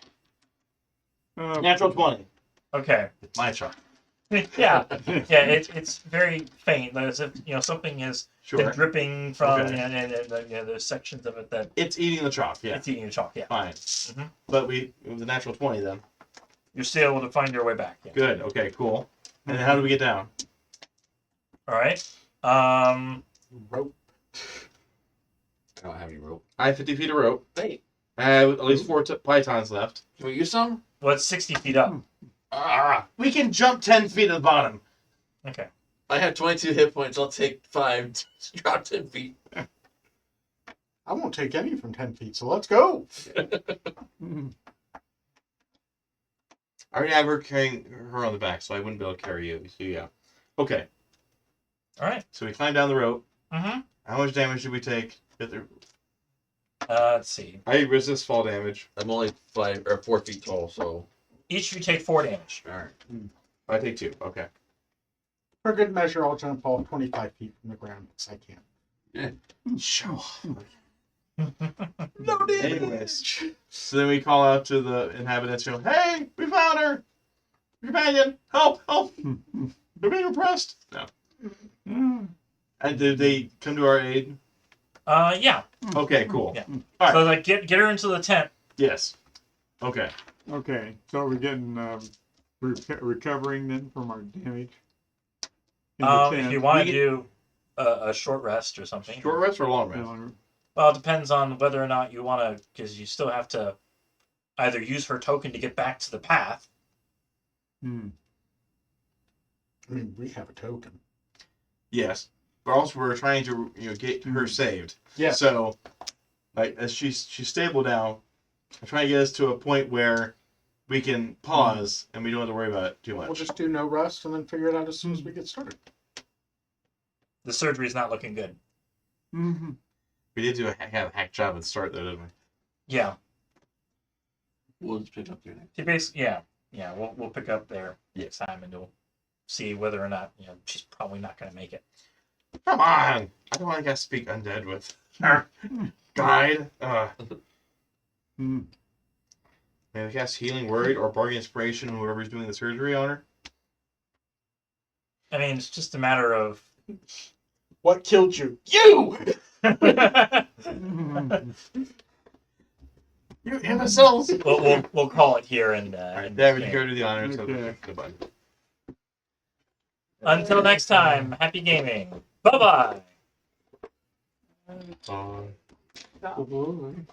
Natural 20. Okay. It's my shot. Yeah. Yeah. It's very faint, as if something has been Sure. dripping from, Okay. and there's sections of it that It's eating the chalk. Yeah. it's eating the chalk. Yeah. Fine. Mhm. But it was a natural 20 then. You're still able to find your way back. Yeah. Good. Okay. Cool. And then how do we get down? All right. Rope. I don't have any rope. I have 50 feet of rope. Hey, I have at least 4 pythons left. can we use some? Well, it's 60 feet up. We can jump 10 feet to the bottom. Okay. I have 22 hit points. I'll take 5 to drop 10 feet. I won't take any from 10 feet, so let's go. I already have her carrying her on the back, so I wouldn't be able to carry you. So yeah. Okay. All right. So we climb down the rope. Mm-hmm. How much damage did we take? Let's see. I resist fall damage. I'm only 5 or 4 feet tall, so. Each of you take 4 damage. Alright. I take 2. Okay. For good measure, I'll jump off 25 feet from the ground because I can. Sure. No damage. Anyways, so then we call out to the inhabitants. Hey, we found her. Companion, help, help. They're being oppressed. No. And did they come to our aid? Yeah. Okay, cool. Yeah. All So right. get her into the tent. Yes. Okay. Okay, so we're getting recovering then from our damage. In the If tent. you want We to do a short rest or something. Short rest or long rest? Well, it depends on whether or not you want to, because you still have to either use her token to get back to the path. Hmm. I mean, we have a token. Yes. But also we're trying to get her saved. Yeah. So, as she's stable now, I'm trying to get us to a point where we can pause and we don't have to worry about it too much. We'll just do no rest and then figure it out as soon as we get started. The surgery is not looking good. Mm-hmm. We did do a hack job at the start, though, didn't we? Yeah. We'll just pick up there next. She basically, yeah. We'll pick up there next time and we'll see whether or not she's probably not going to make it. Come on! I don't want to speak undead with our guide. Hmm. Maybe we cast Healing Word or Bargain Inspiration on whoever's doing the surgery on her. I mean, it's just a matter of. What killed you? You! You imbeciles! we'll call it here and. Alright, David, you go to the honors. Okay. Goodbye. Until next time, happy gaming. Bye bye. Bye.